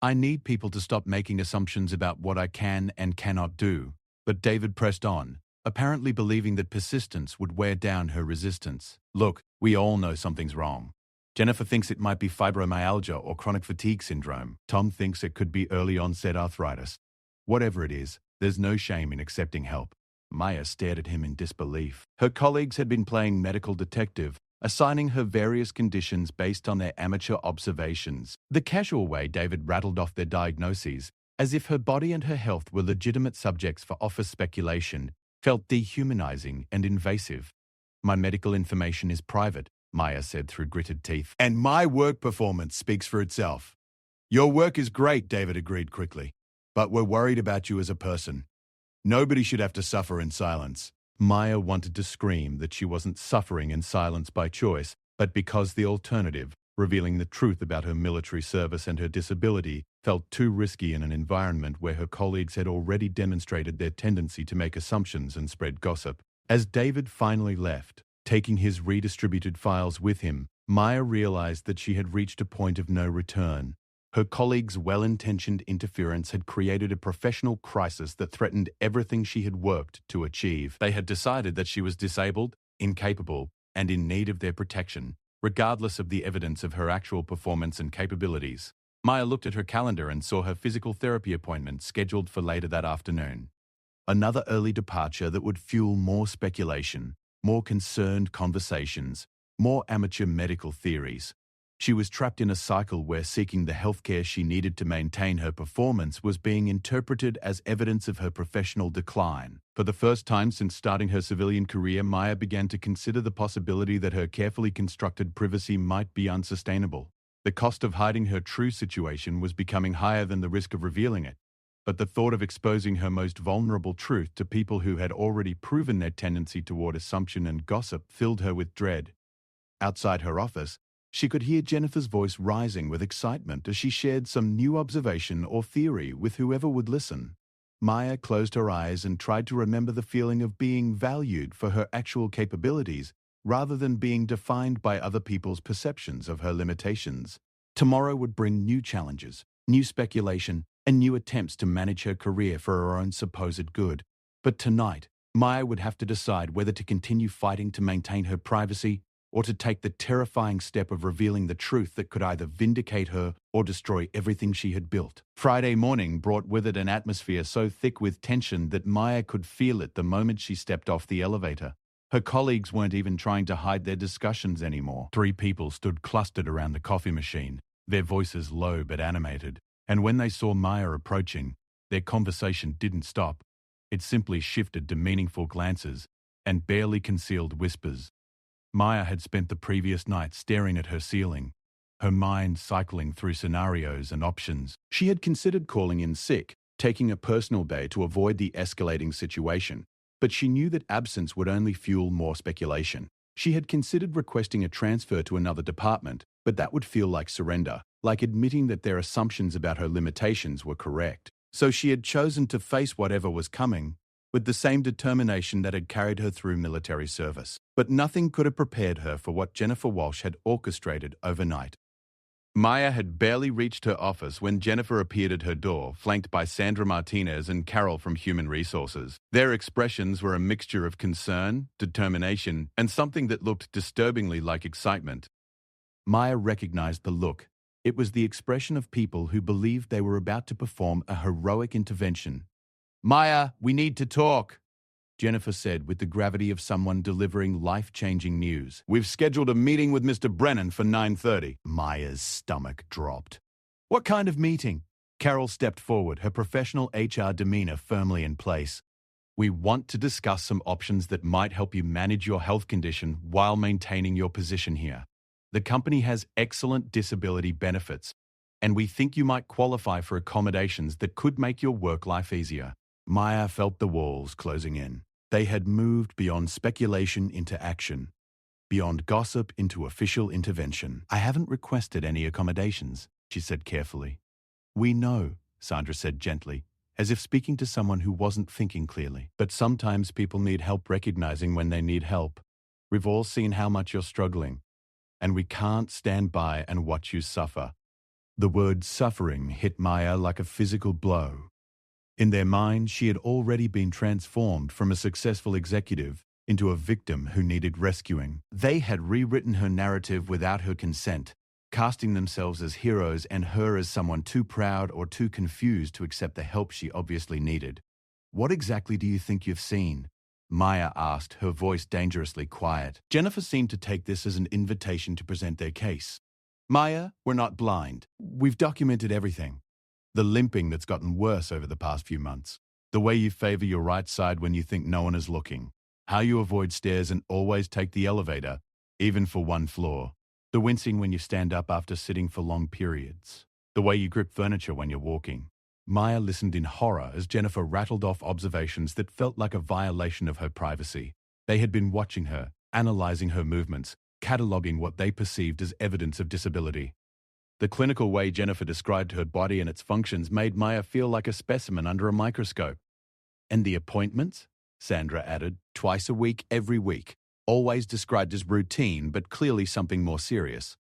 "I need people to stop making assumptions about what I can and cannot do." But David pressed on, apparently believing that persistence would wear down her resistance. "Look, we all know something's wrong. Jennifer thinks it might be fibromyalgia or chronic fatigue syndrome. Tom thinks it could be early onset arthritis. Whatever it is, there's no shame in accepting help." Maya stared at him in disbelief. Her colleagues had been playing medical detective, assigning her various conditions based on their amateur observations. The casual way David rattled off their diagnoses, as if her body and her health were legitimate subjects for office speculation, felt dehumanizing and invasive. "My medical information is private," Maya said through gritted teeth. "And my work performance speaks for itself." "Your work is great," David agreed quickly. "But we're worried about you as a person. Nobody should have to suffer in silence." Maya wanted to scream that she wasn't suffering in silence by choice, but because the alternative Revealing the truth about her military service and her disability felt too risky in an environment where her colleagues had already demonstrated their tendency to make assumptions and spread gossip. As David finally left, taking his redistributed files with him, Maya realized that she had reached a point of no return. Her colleagues' well-intentioned interference had created a professional crisis that threatened everything she had worked to achieve. They had decided that she was disabled, incapable, and in need of their protection, regardless of the evidence of her actual performance and capabilities. Maya looked at her calendar and saw her physical therapy appointment scheduled for later that afternoon. Another early departure that would fuel more speculation, more concerned conversations, more amateur medical theories. She was trapped in a cycle where seeking the healthcare she needed to maintain her performance was being interpreted as evidence of her professional decline. For the first time since starting her civilian career, Maya began to consider the possibility that her carefully constructed privacy might be unsustainable. The cost of hiding her true situation was becoming higher than the risk of revealing it. But the thought of exposing her most vulnerable truth to people who had already proven their tendency toward assumption and gossip filled her with dread. Outside her office, she could hear Jennifer's voice rising with excitement as she shared some new observation or theory with whoever would listen. Maya closed her eyes and tried to remember the feeling of being valued for her actual capabilities rather than being defined by other people's perceptions of her limitations. Tomorrow would bring new challenges, new speculation, and new attempts to manage her career for her own supposed good. But tonight, Maya would have to decide whether to continue fighting to maintain her privacy or to take the terrifying step of revealing the truth that could either vindicate her or destroy everything she had built. Friday morning brought with it an atmosphere so thick with tension that Maya could feel it the moment she stepped off the elevator. Her colleagues weren't even trying to hide their discussions anymore. 3 people stood clustered around the coffee machine, their voices low but animated. And when they saw Maya approaching, their conversation didn't stop. It simply shifted to meaningful glances and barely concealed whispers. Maya had spent the previous night staring at her ceiling, her mind cycling through scenarios and options. She had considered calling in sick, taking a personal day to avoid the escalating situation, but she knew that absence would only fuel more speculation. She had considered requesting a transfer to another department, but that would feel like surrender, like admitting that their assumptions about her limitations were correct. So she had chosen to face whatever was coming, with the same determination that had carried her through military service. But nothing could have prepared her for what Jennifer Walsh had orchestrated overnight. Maya had barely reached her office when Jennifer appeared at her door, flanked by Sandra Martinez and Carol from Human Resources. Their expressions were a mixture of concern, determination, and something that looked disturbingly like excitement. Maya recognized the look. It was the expression of people who believed they were about to perform a heroic intervention. "Maya, we need to talk," Jennifer said with the gravity of someone delivering life-changing news. "We've scheduled a meeting with Mr. Brennan for 9:30. Maya's stomach dropped. "What kind of meeting?" Carol stepped forward, her professional HR demeanor firmly in place. "We want to discuss some options that might help you manage your health condition while maintaining your position here. The company has excellent disability benefits, and we think you might qualify for accommodations that could make your work life easier." Maya felt the walls closing in. They had moved beyond speculation into action, beyond gossip into official intervention. "I haven't requested any accommodations," she said carefully. "We know," Sandra said gently, as if speaking to someone who wasn't thinking clearly. "But sometimes people need help recognizing when they need help. We've all seen how much you're struggling, and we can't stand by and watch you suffer." The word suffering hit Maya like a physical blow. In their mind, she had already been transformed from a successful executive into a victim who needed rescuing. They had rewritten her narrative without her consent, casting themselves as heroes and her as someone too proud or too confused to accept the help she obviously needed. "What exactly do you think you've seen?" Maya asked, her voice dangerously quiet. Jennifer seemed to take this as an invitation to present their case. "Maya, we're not blind. We've documented everything. The limping that's gotten worse over the past few months. The way you favor your right side when you think no one is looking. How you avoid stairs and always take the elevator, even for one floor. The wincing when you stand up after sitting for long periods. The way you grip furniture when you're walking." Maya listened in horror as Jennifer rattled off observations that felt like a violation of her privacy. They had been watching her, analyzing her movements, cataloging what they perceived as evidence of disability. The clinical way Jennifer described her body and its functions made Maya feel like a specimen under a microscope. And the appointments? Sandra added, twice a week, every week. Always described as routine, but clearly something more serious.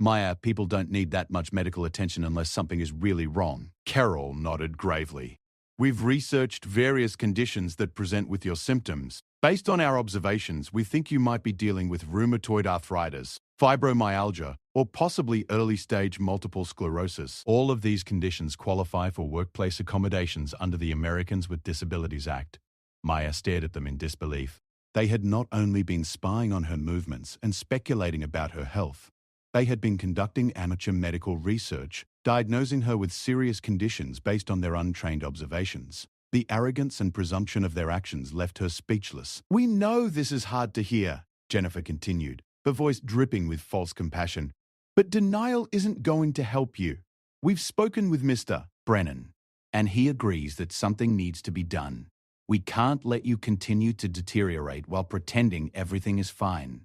Maya, people don't need that much medical attention unless something is really wrong. Carol nodded gravely. We've researched various conditions that present with your symptoms. Based on our observations, we think you might be dealing with rheumatoid arthritis, fibromyalgia, or possibly early-stage multiple sclerosis. All of these conditions qualify for workplace accommodations under the Americans with Disabilities Act. Maya stared at them in disbelief. They had not only been spying on her movements and speculating about her health, they had been conducting amateur medical research, diagnosing her with serious conditions based on their untrained observations. The arrogance and presumption of their actions left her speechless. We know this is hard to hear, Jennifer continued, her voice dripping with false compassion. But denial isn't going to help you. We've spoken with Mr. Brennan, and he agrees that something needs to be done. We can't let you continue to deteriorate while pretending everything is fine.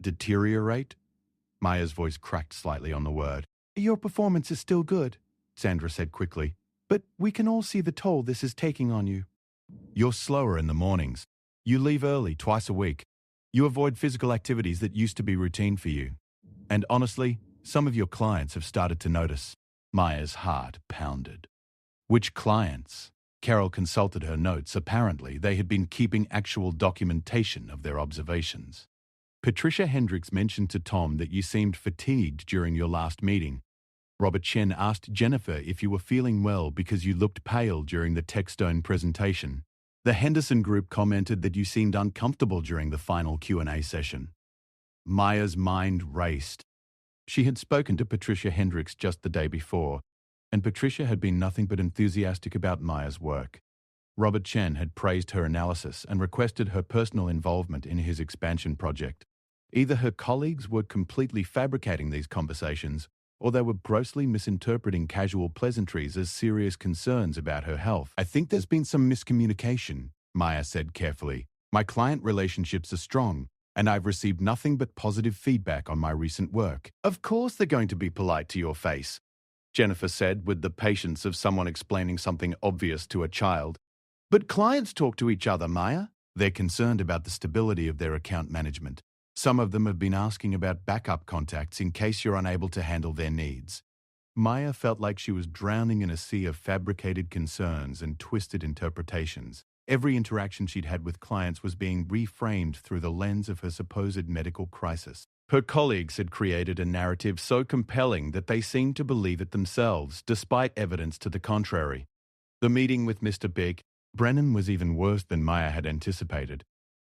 Deteriorate? Maya's voice cracked slightly on the word. Your performance is still good, Sandra said quickly, but we can all see the toll this is taking on you. You're slower in the mornings. You leave early twice a week. You avoid physical activities that used to be routine for you. And honestly, some of your clients have started to notice. Maya's heart pounded. Which clients? Carol consulted her notes. Apparently, they had been keeping actual documentation of their observations. Patricia Hendricks mentioned to Tom that you seemed fatigued during your last meeting. Robert Chen asked Jennifer if you were feeling well because you looked pale during the Techstone presentation. The Henderson group commented that you seemed uncomfortable during the final Q&A session. Maya's mind raced. She had spoken to Patricia Hendricks just the day before, and Patricia had been nothing but enthusiastic about Maya's work. Robert Chen had praised her analysis and requested her personal involvement in his expansion project. Either her colleagues were completely fabricating these conversations, or they were grossly misinterpreting casual pleasantries as serious concerns about her health. I think there's been some miscommunication, Maya said carefully. My client relationships are strong, and I've received nothing but positive feedback on my recent work. Of course they're going to be polite to your face, Jennifer said with the patience of someone explaining something obvious to a child. But clients talk to each other, Maya. They're concerned about the stability of their account management. Some of them have been asking about backup contacts in case you're unable to handle their needs. Maya felt like she was drowning in a sea of fabricated concerns and twisted interpretations. Every interaction she'd had with clients was being reframed through the lens of her supposed medical crisis. Her colleagues had created a narrative so compelling that they seemed to believe it themselves, despite evidence to the contrary. The meeting with Mr. Brennan was even worse than Maya had anticipated.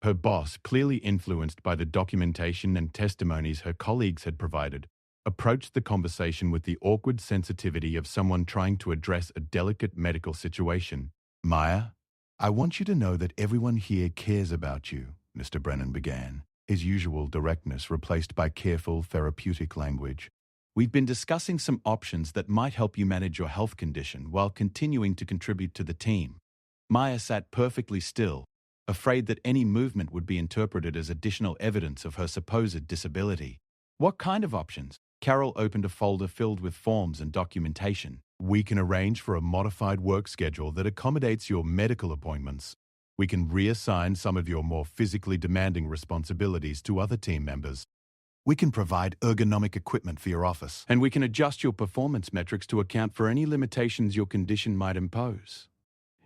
Her boss, clearly influenced by the documentation and testimonies her colleagues had provided, approached the conversation with the awkward sensitivity of someone trying to address a delicate medical situation. Maya, I want you to know that everyone here cares about you, Mr. Brennan began, his usual directness replaced by careful therapeutic language. We've been discussing some options that might help you manage your health condition while continuing to contribute to the team. Maya sat perfectly still, afraid that any movement would be interpreted as additional evidence of her supposed disability. What kind of options? Carol opened a folder filled with forms and documentation. We can arrange for a modified work schedule that accommodates your medical appointments. We can reassign some of your more physically demanding responsibilities to other team members. We can provide ergonomic equipment for your office. And we can adjust your performance metrics to account for any limitations your condition might impose.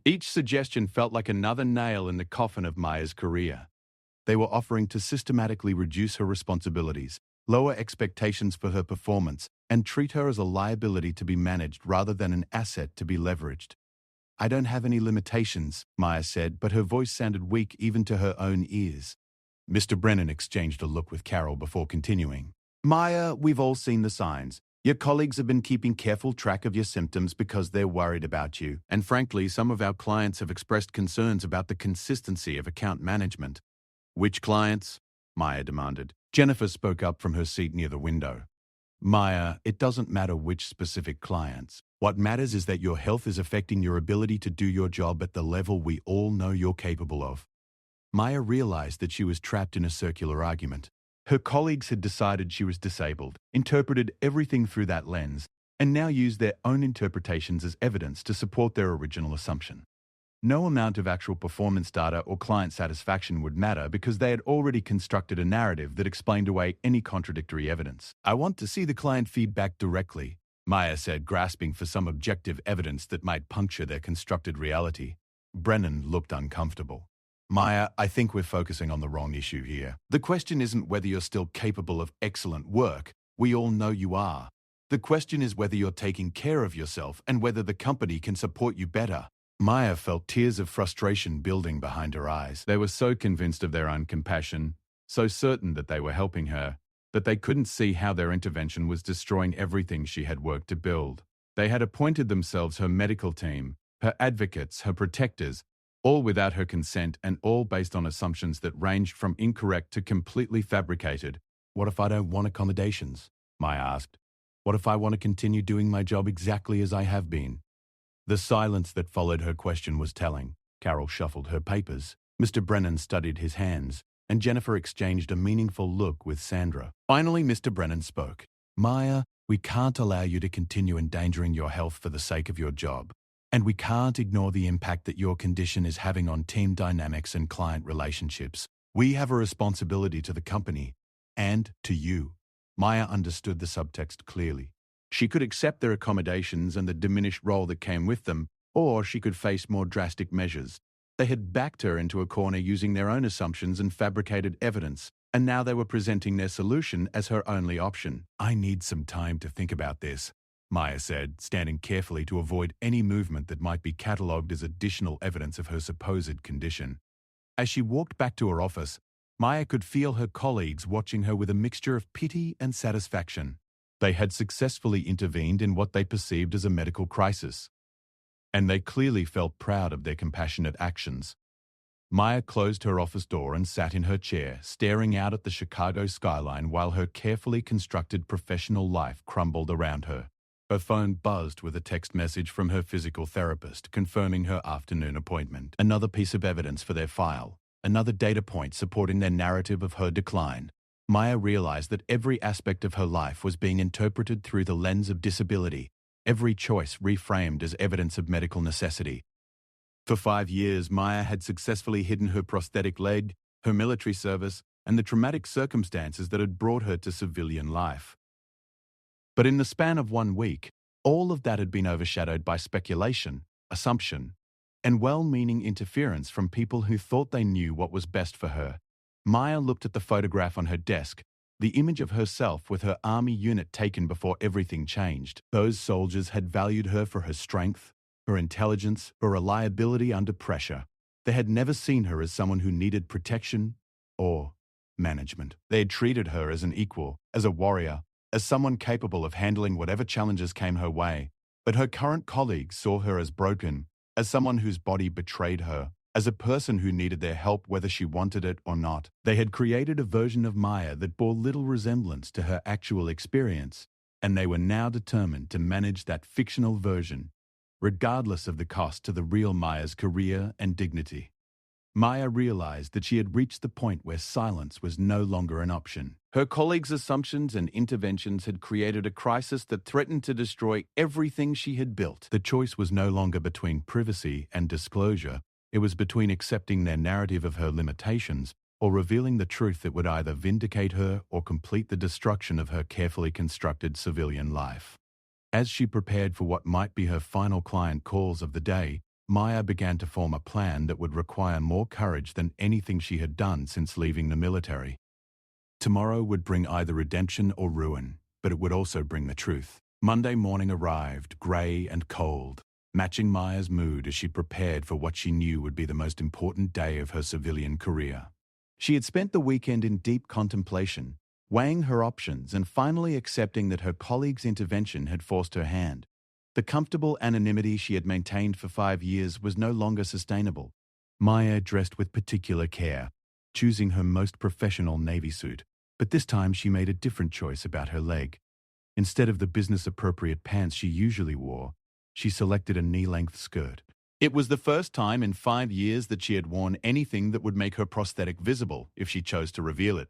Each suggestion felt like another nail in the coffin of Maya's career. They were offering to systematically reduce her responsibilities, lower expectations for her performance, and treat her as a liability to be managed rather than an asset to be leveraged. I don't have any limitations, Maya said, but her voice sounded weak even to her own ears. Mr. Brennan exchanged a look with Carol before continuing. Maya, we've all seen the signs. Your colleagues have been keeping careful track of your symptoms because they're worried about you. And frankly, some of our clients have expressed concerns about the consistency of account management. Which clients? Maya demanded. Jennifer spoke up from her seat near the window. Maya, it doesn't matter which specific clients. What matters is that your health is affecting your ability to do your job at the level we all know you're capable of. Maya realized that she was trapped in a circular argument. Her colleagues had decided she was disabled, interpreted everything through that lens, and now used their own interpretations as evidence to support their original assumption. No amount of actual performance data or client satisfaction would matter because they had already constructed a narrative that explained away any contradictory evidence. "I want to see the client feedback directly," Maya said, grasping for some objective evidence that might puncture their constructed reality. Brennan looked uncomfortable. "Maya, I think we're focusing on the wrong issue here. The question isn't whether you're still capable of excellent work. We all know you are. The question is whether you're taking care of yourself and whether the company can support you better." Maya felt tears of frustration building behind her eyes. They were so convinced of their own compassion, so certain that they were helping her, that they couldn't see how their intervention was destroying everything she had worked to build. They had appointed themselves her medical team, her advocates, her protectors, all without her consent and all based on assumptions that ranged from incorrect to completely fabricated. "What if I don't want accommodations?" Maya asked. "What if I want to continue doing my job exactly as I have been?" The silence that followed her question was telling. Carol shuffled her papers. Mr. Brennan studied his hands, and Jennifer exchanged a meaningful look with Sandra. Finally, Mr. Brennan spoke. "Maya, we can't allow you to continue endangering your health for the sake of your job. And we can't ignore the impact that your condition is having on team dynamics and client relationships. We have a responsibility to the company and to you." Maya understood the subtext clearly. She could accept their accommodations and the diminished role that came with them, or she could face more drastic measures. They had backed her into a corner using their own assumptions and fabricated evidence, and now they were presenting their solution as her only option. "I need some time to think about this," Maya said, standing carefully to avoid any movement that might be catalogued as additional evidence of her supposed condition. As she walked back to her office, Maya could feel her colleagues watching her with a mixture of pity and satisfaction. They had successfully intervened in what they perceived as a medical crisis, and they clearly felt proud of their compassionate actions. Maya closed her office door and sat in her chair, staring out at the Chicago skyline while her carefully constructed professional life crumbled around her. Her phone buzzed with a text message from her physical therapist confirming her afternoon appointment. Another piece of evidence for their file, another data point supporting their narrative of her decline. Maya realized that every aspect of her life was being interpreted through the lens of disability, every choice reframed as evidence of medical necessity. For 5 years, Maya had successfully hidden her prosthetic leg, her military service, and the traumatic circumstances that had brought her to civilian life. But in the span of 1 week, all of that had been overshadowed by speculation, assumption, and well-meaning interference from people who thought they knew what was best for her. Maya looked at the photograph on her desk, the image of herself with her army unit taken before everything changed. Those soldiers had valued her for her strength, her intelligence, her reliability under pressure. They had never seen her as someone who needed protection or management. They had treated her as an equal, as a warrior, as someone capable of handling whatever challenges came her way. But her current colleagues saw her as broken, as someone whose body betrayed her, as a person who needed their help whether she wanted it or not. They had created a version of Maya that bore little resemblance to her actual experience, and they were now determined to manage that fictional version, regardless of the cost to the real Maya's career and dignity. Maya realized that she had reached the point where silence was no longer an option. Her colleagues' assumptions and interventions had created a crisis that threatened to destroy everything she had built. The choice was no longer between privacy and disclosure. It was between accepting their narrative of her limitations or revealing the truth that would either vindicate her or complete the destruction of her carefully constructed civilian life. As she prepared for what might be her final client calls of the day, Maya began to form a plan that would require more courage than anything she had done since leaving the military. Tomorrow would bring either redemption or ruin, but it would also bring the truth. Monday morning arrived, grey and cold, matching Maya's mood as she prepared for what she knew would be the most important day of her civilian career. She had spent the weekend in deep contemplation, weighing her options and finally accepting that her colleague's intervention had forced her hand. The comfortable anonymity she had maintained for 5 years was no longer sustainable. Maya dressed with particular care, choosing her most professional navy suit, but this time she made a different choice about her leg. Instead of the business-appropriate pants she usually wore, she selected a knee-length skirt. It was the first time in 5 years that she had worn anything that would make her prosthetic visible if she chose to reveal it.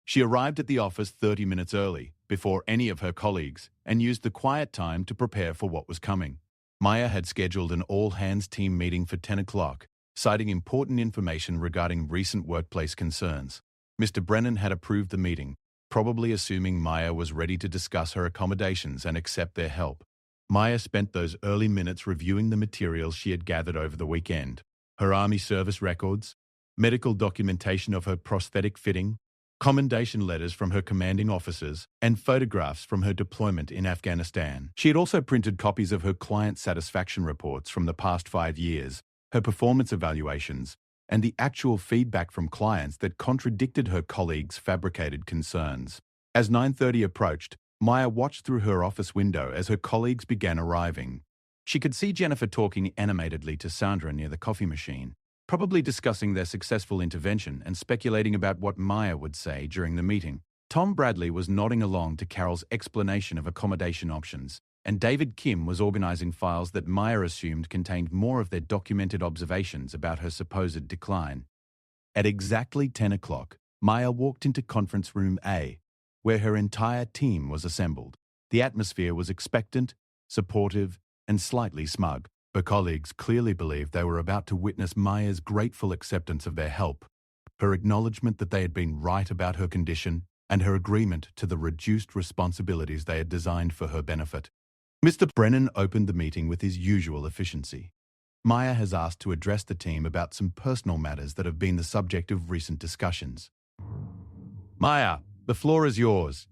She arrived at the office 30 minutes early, before any of her colleagues, and used the quiet time to prepare for what was coming. Maya had scheduled an all-hands team meeting for 10 o'clock, citing important information regarding recent workplace concerns. Mr. Brennan had approved the meeting, probably assuming Maya was ready to discuss her accommodations and accept their help. Maya spent those early minutes reviewing the materials she had gathered over the weekend. Her Army service records, medical documentation of her prosthetic fitting, commendation letters from her commanding officers, and photographs from her deployment in Afghanistan. She had also printed copies of her client satisfaction reports from the past 5 years, her performance evaluations, and the actual feedback from clients that contradicted her colleagues' fabricated concerns. As 9:30 approached, Maya watched through her office window as her colleagues began arriving. She could see Jennifer talking animatedly to Sandra near the coffee machine, probably discussing their successful intervention and speculating about what Maya would say during the meeting. Tom Bradley was nodding along to Carol's explanation of accommodation options, and David Kim was organizing files that Maya assumed contained more of their documented observations about her supposed decline. At exactly 10 o'clock, Maya walked into conference room A, where her entire team was assembled. The atmosphere was expectant, supportive, and slightly smug. Her colleagues clearly believed they were about to witness Maya's grateful acceptance of their help, her acknowledgement that they had been right about her condition, and her agreement to the reduced responsibilities they had designed for her benefit. Mr. Brennan opened the meeting with his usual efficiency. Maya has asked to address the team about some personal matters that have been the subject of recent discussions. Maya, the floor is yours.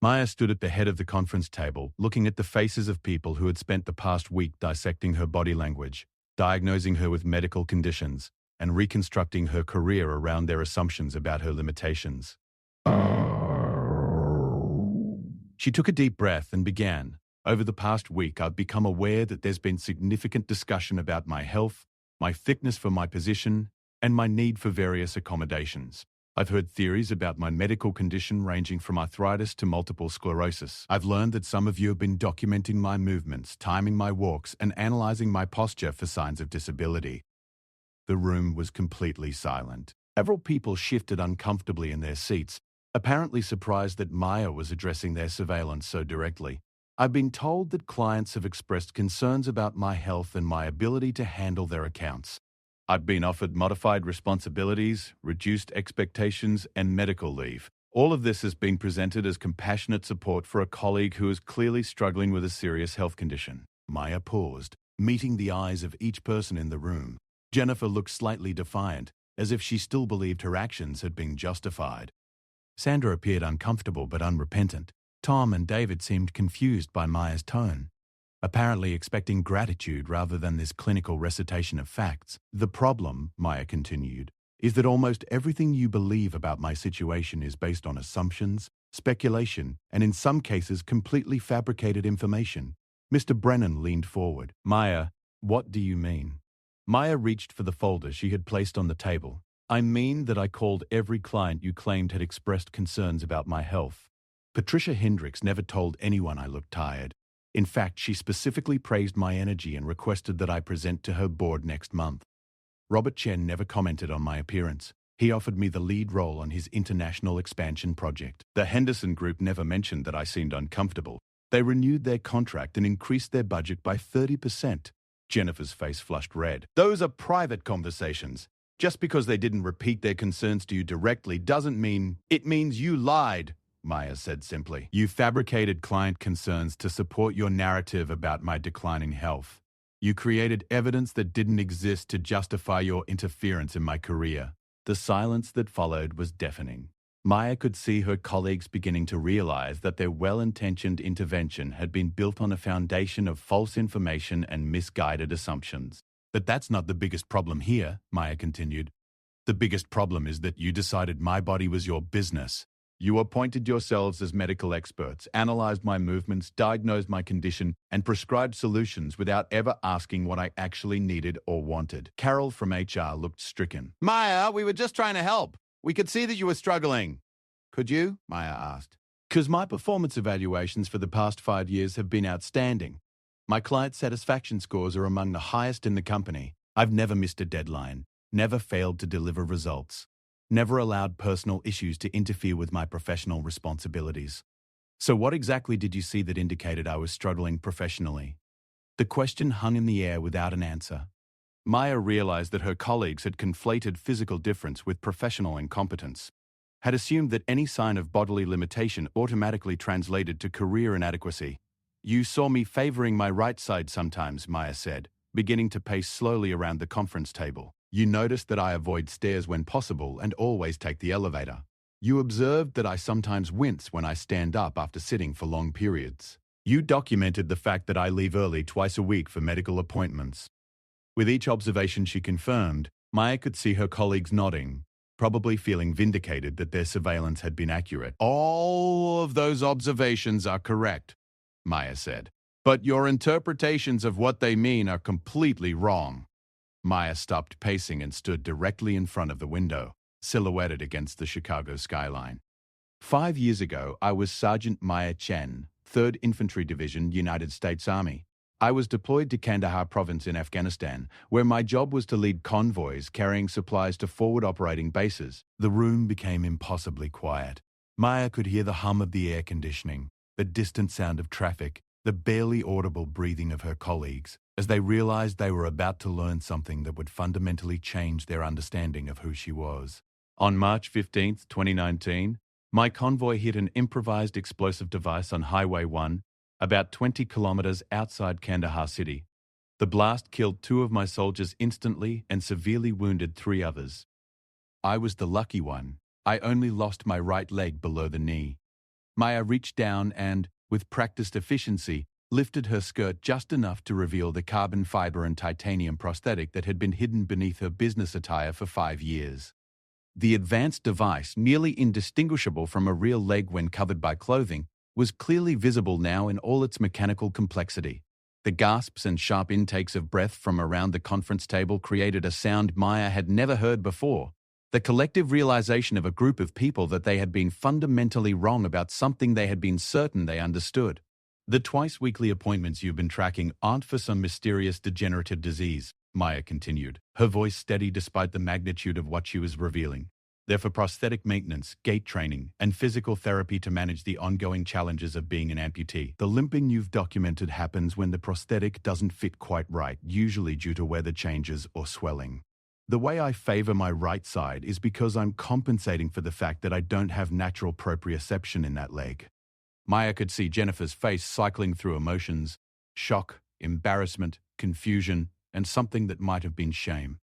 Maya stood at the head of the conference table, looking at the faces of people who had spent the past week dissecting her body language, diagnosing her with medical conditions, and reconstructing her career around their assumptions about her limitations. She took a deep breath and began. Over the past week, I've become aware that there's been significant discussion about my health, my fitness for my position, and my need for various accommodations. I've heard theories about my medical condition ranging from arthritis to multiple sclerosis. I've learned that some of you have been documenting my movements, timing my walks, and analyzing my posture for signs of disability. The room was completely silent. Several people shifted uncomfortably in their seats, apparently surprised that Maya was addressing their surveillance so directly. I've been told that clients have expressed concerns about my health and my ability to handle their accounts. I've been offered modified responsibilities, reduced expectations, and medical leave. All of this has been presented as compassionate support for a colleague who is clearly struggling with a serious health condition. Maya paused, meeting the eyes of each person in the room. Jennifer looked slightly defiant, as if she still believed her actions had been justified. Sandra appeared uncomfortable but unrepentant. Tom and David seemed confused by Maya's tone, apparently expecting gratitude rather than this clinical recitation of facts. The problem, Maya continued, is that almost everything you believe about my situation is based on assumptions, speculation, and in some cases completely fabricated information. Mr. Brennan leaned forward. Maya, what do you mean? Maya reached for the folder she had placed on the table. I mean that I called every client you claimed had expressed concerns about my health. Patricia Hendricks never told anyone I looked tired. In fact, she specifically praised my energy and requested that I present to her board next month. Robert Chen never commented on my appearance. He offered me the lead role on his international expansion project. The Henderson Group never mentioned that I seemed uncomfortable. They renewed their contract and increased their budget by 30%. Jennifer's face flushed red. Those are private conversations. Just because they didn't repeat their concerns to you directly doesn't mean it means you lied, Maya said simply. You fabricated client concerns to support your narrative about my declining health. You created evidence that didn't exist to justify your interference in my career. The silence that followed was deafening. Maya could see her colleagues beginning to realize that their well-intentioned intervention had been built on a foundation of false information and misguided assumptions. But that's not the biggest problem here, Maya continued. The biggest problem is that you decided my body was your business. You appointed yourselves as medical experts, analyzed my movements, diagnosed my condition, and prescribed solutions without ever asking what I actually needed or wanted. Carol from HR looked stricken. Maya, we were just trying to help. We could see that you were struggling. Could you? Maya asked. Because my performance evaluations for the past 5 years have been outstanding. My client satisfaction scores are among the highest in the company. I've never missed a deadline, never failed to deliver results. never allowed personal issues to interfere with my professional responsibilities. So what exactly did you see that indicated I was struggling professionally? The question hung in the air without an answer. Maya realized that her colleagues had conflated physical difference with professional incompetence, had assumed that any sign of bodily limitation automatically translated to career inadequacy. You saw me favoring my right side sometimes, Maya said, beginning to pace slowly around the conference table. You noticed that I avoid stairs when possible and always take the elevator. You observed that I sometimes wince when I stand up after sitting for long periods. You documented the fact that I leave early twice a week for medical appointments. With each observation she confirmed, Maya could see her colleagues nodding, probably feeling vindicated that their surveillance had been accurate. All of those observations are correct, Maya said. But your interpretations of what they mean are completely wrong. Maya stopped pacing and stood directly in front of the window, silhouetted against the Chicago skyline. 5 years ago, I was Sergeant Maya Chen, 3rd Infantry Division, United States Army. I was deployed to Kandahar province in Afghanistan, where my job was to lead convoys carrying supplies to forward operating bases. The room became impossibly quiet. Maya could hear the hum of the air conditioning, the distant sound of traffic, the barely audible breathing of her colleagues, as they realized they were about to learn something that would fundamentally change their understanding of who she was. On March 15, 2019, my convoy hit an improvised explosive device on Highway 1, about 20 kilometers outside Kandahar city. The blast killed 2 of my soldiers instantly and severely wounded 3 others. I was the lucky one. I only lost my right leg below the knee. Maya reached down and, with practiced efficiency, lifted her skirt just enough to reveal the carbon fiber and titanium prosthetic that had been hidden beneath her business attire for 5 years. The advanced device, nearly indistinguishable from a real leg when covered by clothing, was clearly visible now in all its mechanical complexity. The gasps and sharp intakes of breath from around the conference table created a sound Maya had never heard before. The collective realization of a group of people that they had been fundamentally wrong about something they had been certain they understood. The twice-weekly appointments you've been tracking aren't for some mysterious degenerative disease, Maya continued, her voice steady despite the magnitude of what she was revealing. They're for prosthetic maintenance, gait training, and physical therapy to manage the ongoing challenges of being an amputee. The limping you've documented happens when the prosthetic doesn't fit quite right, usually due to weather changes or swelling. The way I favor my right side is because I'm compensating for the fact that I don't have natural proprioception in that leg. Maya could see Jennifer's face cycling through emotions: shock, embarrassment, confusion, and something that might have been shame.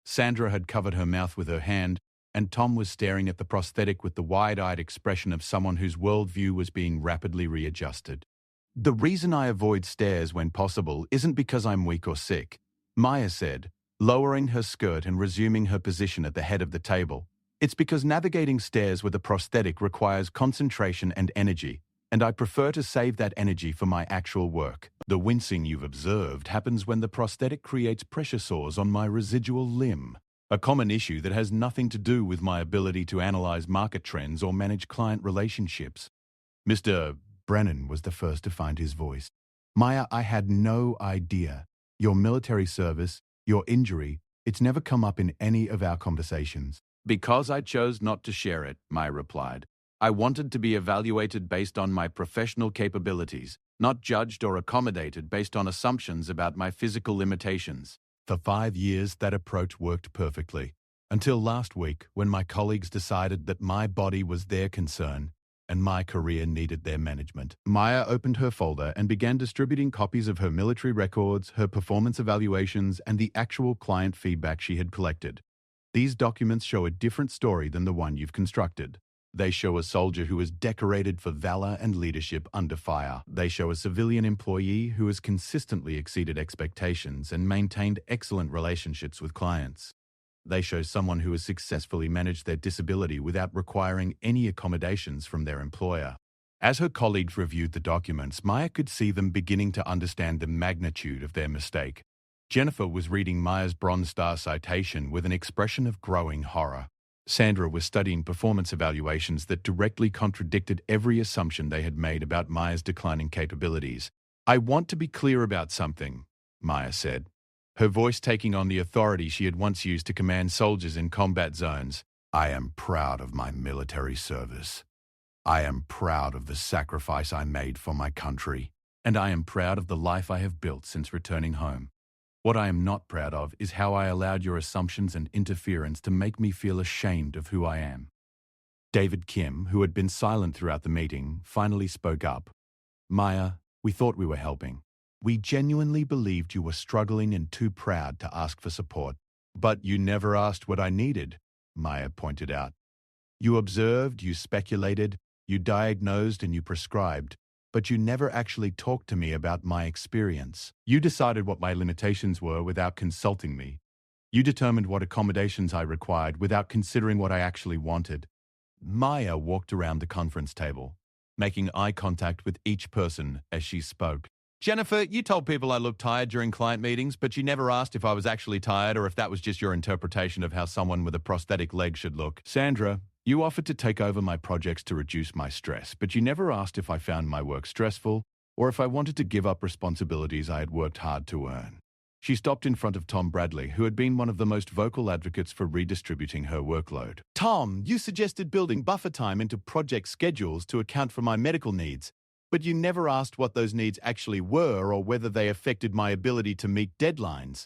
Sandra had covered her mouth with her hand, and Tom was staring at the prosthetic with the wide-eyed expression of someone whose worldview was being rapidly readjusted. The reason I avoid stairs when possible isn't because I'm weak or sick, Maya said, lowering her skirt and resuming her position at the head of the table. It's because navigating stairs with a prosthetic requires concentration and energy, and I prefer to save that energy for my actual work. The wincing you've observed happens when the prosthetic creates pressure sores on my residual limb, a common issue that has nothing to do with my ability to analyze market trends or manage client relationships. Mr. Brennan was the first to find his voice. Maya, I had no idea. Your military service, your injury, it's never come up in any of our conversations. Because I chose not to share it, Maya replied. I wanted to be evaluated based on my professional capabilities, not judged or accommodated based on assumptions about my physical limitations. For 5 years, that approach worked perfectly, until last week when my colleagues decided that my body was their concern and my career needed their management. Maya opened her folder and began distributing copies of her military records, her performance evaluations, and the actual client feedback she had collected. These documents show a different story than the one you've constructed. They show a soldier who is decorated for valor and leadership under fire. They show a civilian employee who has consistently exceeded expectations and maintained excellent relationships with clients. They show someone who has successfully managed their disability without requiring any accommodations from their employer. As her colleagues reviewed the documents, Maya could see them beginning to understand the magnitude of their mistake. Jennifer was reading Maya's Bronze Star citation with an expression of growing horror. Sandra was studying performance evaluations that directly contradicted every assumption they had made about Maya's declining capabilities. I want to be clear about something, Maya said, her voice taking on the authority she had once used to command soldiers in combat zones. I am proud of my military service. I am proud of the sacrifice I made for my country, and I am proud of the life I have built since returning home. What I am not proud of is how I allowed your assumptions and interference to make me feel ashamed of who I am. David Kim, who had been silent throughout the meeting, finally spoke up. Maya, we thought we were helping. We genuinely believed you were struggling and too proud to ask for support. But you never asked what I needed, Maya pointed out. You observed, you speculated, you diagnosed and you prescribed, but you never actually talked to me about my experience. You decided what my limitations were without consulting me. You determined what accommodations I required without considering what I actually wanted. Maya walked around the conference table, making eye contact with each person as she spoke. Jennifer, you told people I looked tired during client meetings, but you never asked if I was actually tired or if that was just your interpretation of how someone with a prosthetic leg should look. Sandra, you offered to take over my projects to reduce my stress, but you never asked if I found my work stressful or if I wanted to give up responsibilities I had worked hard to earn. She stopped in front of Tom Bradley, who had been one of the most vocal advocates for redistributing her workload. Tom, you suggested building buffer time into project schedules to account for my medical needs, but you never asked what those needs actually were or whether they affected my ability to meet deadlines.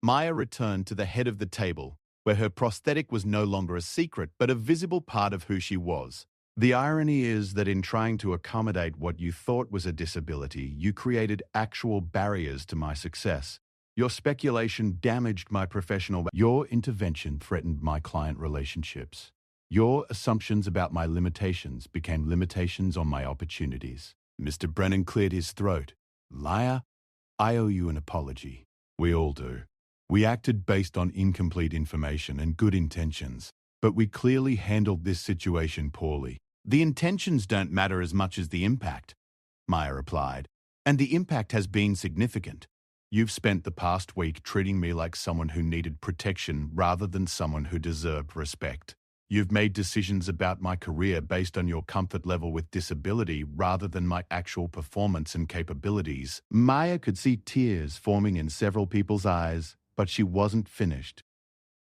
Maya returned to the head of the table, where her prosthetic was no longer a secret, but a visible part of who she was. The irony is that in trying to accommodate what you thought was a disability, you created actual barriers to my success. Your speculation damaged my professional. Your intervention threatened my client relationships. Your assumptions about my limitations became limitations on my opportunities. Mr. Brennan cleared his throat. Liar, I owe you an apology. We all do. We acted based on incomplete information and good intentions, but we clearly handled this situation poorly. The intentions don't matter as much as the impact, Maya replied, and the impact has been significant. You've spent the past week treating me like someone who needed protection rather than someone who deserved respect. You've made decisions about my career based on your comfort level with disability rather than my actual performance and capabilities. Maya could see tears forming in several people's eyes, but she wasn't finished.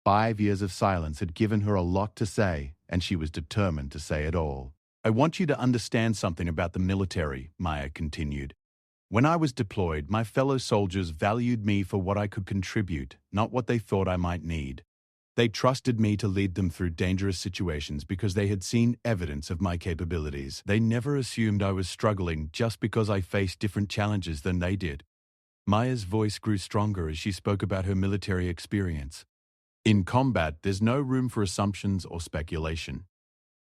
5 years of silence had given her a lot to say, and she was determined to say it all. I want you to understand something about the military, Maya continued. When I was deployed, my fellow soldiers valued me for what I could contribute, not what they thought I might need. They trusted me to lead them through dangerous situations because they had seen evidence of my capabilities. They never assumed I was struggling just because I faced different challenges than they did. Maya's voice grew stronger as she spoke about her military experience. In combat, there's no room for assumptions or speculation.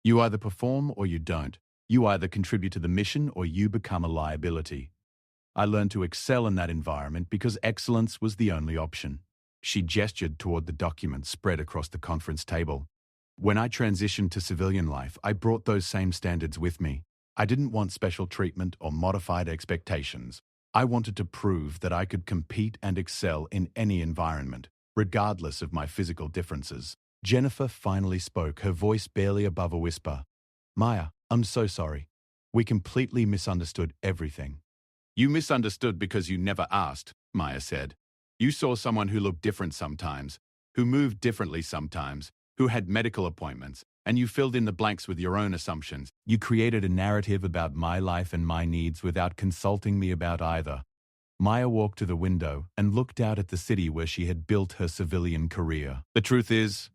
You either perform or you don't. You either contribute to the mission or you become a liability. I learned to excel in that environment because excellence was the only option. She gestured toward the documents spread across the conference table. When I transitioned to civilian life, I brought those same standards with me. I didn't want special treatment or modified expectations. I wanted to prove that I could compete and excel in any environment, regardless of my physical differences. Jennifer finally spoke, her voice barely above a whisper. Maya, I'm so sorry. We completely misunderstood everything. You misunderstood because you never asked, Maya said. You saw someone who looked different sometimes, who moved differently sometimes, who had medical appointments, and you filled in the blanks with your own assumptions. You created a narrative about my life and my needs without consulting me about either. Maya walked to the window and looked out at the city where she had built her civilian career. The truth is,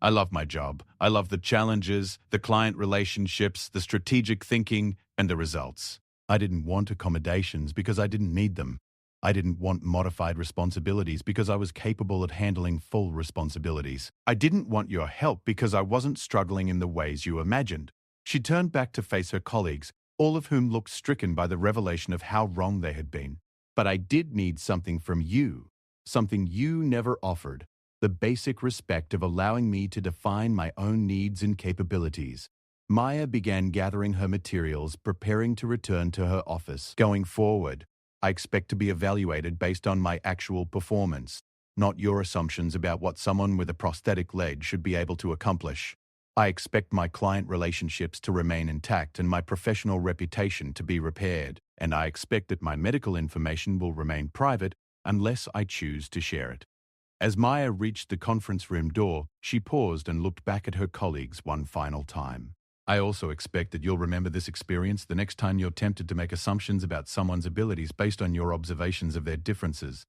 I love my job. I love the challenges, the client relationships, the strategic thinking, and the results. I didn't want accommodations because I didn't need them. I didn't want modified responsibilities because I was capable of handling full responsibilities. I didn't want your help because I wasn't struggling in the ways you imagined. She turned back to face her colleagues, all of whom looked stricken by the revelation of how wrong they had been. But I did need something from you, something you never offered, the basic respect of allowing me to define my own needs and capabilities. Maya began gathering her materials, preparing to return to her office. Going forward, I expect to be evaluated based on my actual performance, not your assumptions about what someone with a prosthetic leg should be able to accomplish. I expect my client relationships to remain intact and my professional reputation to be repaired, and I expect that my medical information will remain private unless I choose to share it. As Maya reached the conference room door, she paused and looked back at her colleagues one final time. I also expect that you'll remember this experience the next time you're tempted to make assumptions about someone's abilities based on your observations of their differences,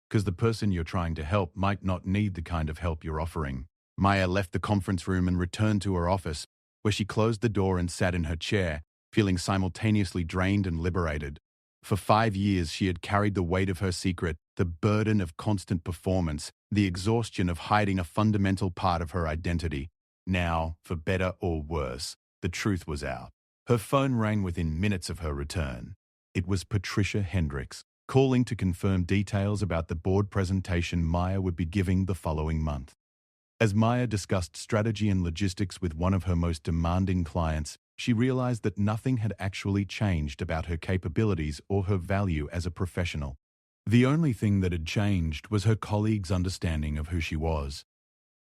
because the person you're trying to help might not need the kind of help you're offering. Maya left the conference room and returned to her office, where she closed the door and sat in her chair, feeling simultaneously drained and liberated. For 5 years, she had carried the weight of her secret, the burden of constant performance, the exhaustion of hiding a fundamental part of her identity. Now, for better or worse, the truth was out. Her phone rang within minutes of her return. It was Patricia Hendricks, calling to confirm details about the board presentation Maya would be giving the following month. As Maya discussed strategy and logistics with one of her most demanding clients, she realized that nothing had actually changed about her capabilities or her value as a professional. The only thing that had changed was her colleagues' understanding of who she was.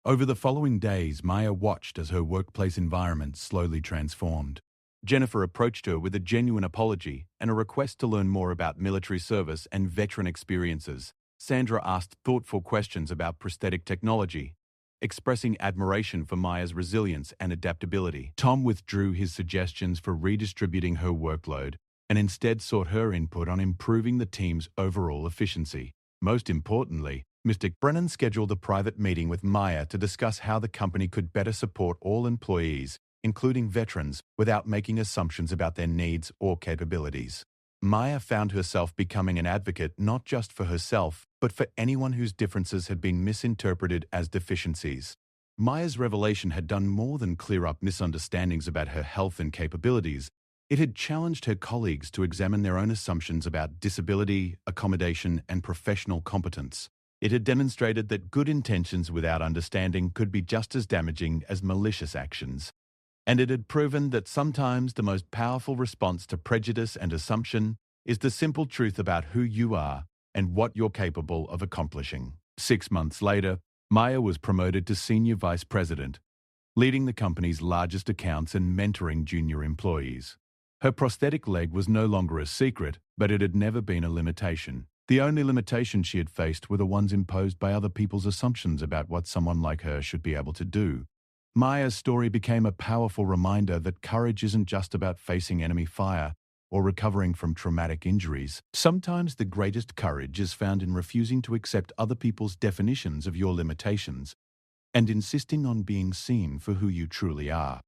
Over the following days, Maya watched as her workplace environment slowly transformed. Jennifer approached her with a genuine apology and a request to learn more about military service and veteran experiences. Sandra asked thoughtful questions about prosthetic technology, expressing admiration for Maya's resilience and adaptability. Tom withdrew his suggestions for redistributing her workload and instead sought her input on improving the team's overall efficiency. Most importantly, Mr. Brennan scheduled a private meeting with Maya to discuss how the company could better support all employees, including veterans, without making assumptions about their needs or capabilities. Maya found herself becoming an advocate not just for herself, but for anyone whose differences had been misinterpreted as deficiencies. Maya's revelation had done more than clear up misunderstandings about her health and capabilities. It had challenged her colleagues to examine their own assumptions about disability, accommodation, and professional competence. It had demonstrated that good intentions without understanding could be just as damaging as malicious actions. And it had proven that sometimes the most powerful response to prejudice and assumption is the simple truth about who you are and what you're capable of accomplishing. 6 months later, Maya was promoted to Senior Vice President, leading the company's largest accounts and mentoring junior employees. Her prosthetic leg was no longer a secret, but it had never been a limitation. The only limitations she had faced were the ones imposed by other people's assumptions about what someone like her should be able to do. Maya's story became a powerful reminder that courage isn't just about facing enemy fire or recovering from traumatic injuries. Sometimes the greatest courage is found in refusing to accept other people's definitions of your limitations and insisting on being seen for who you truly are.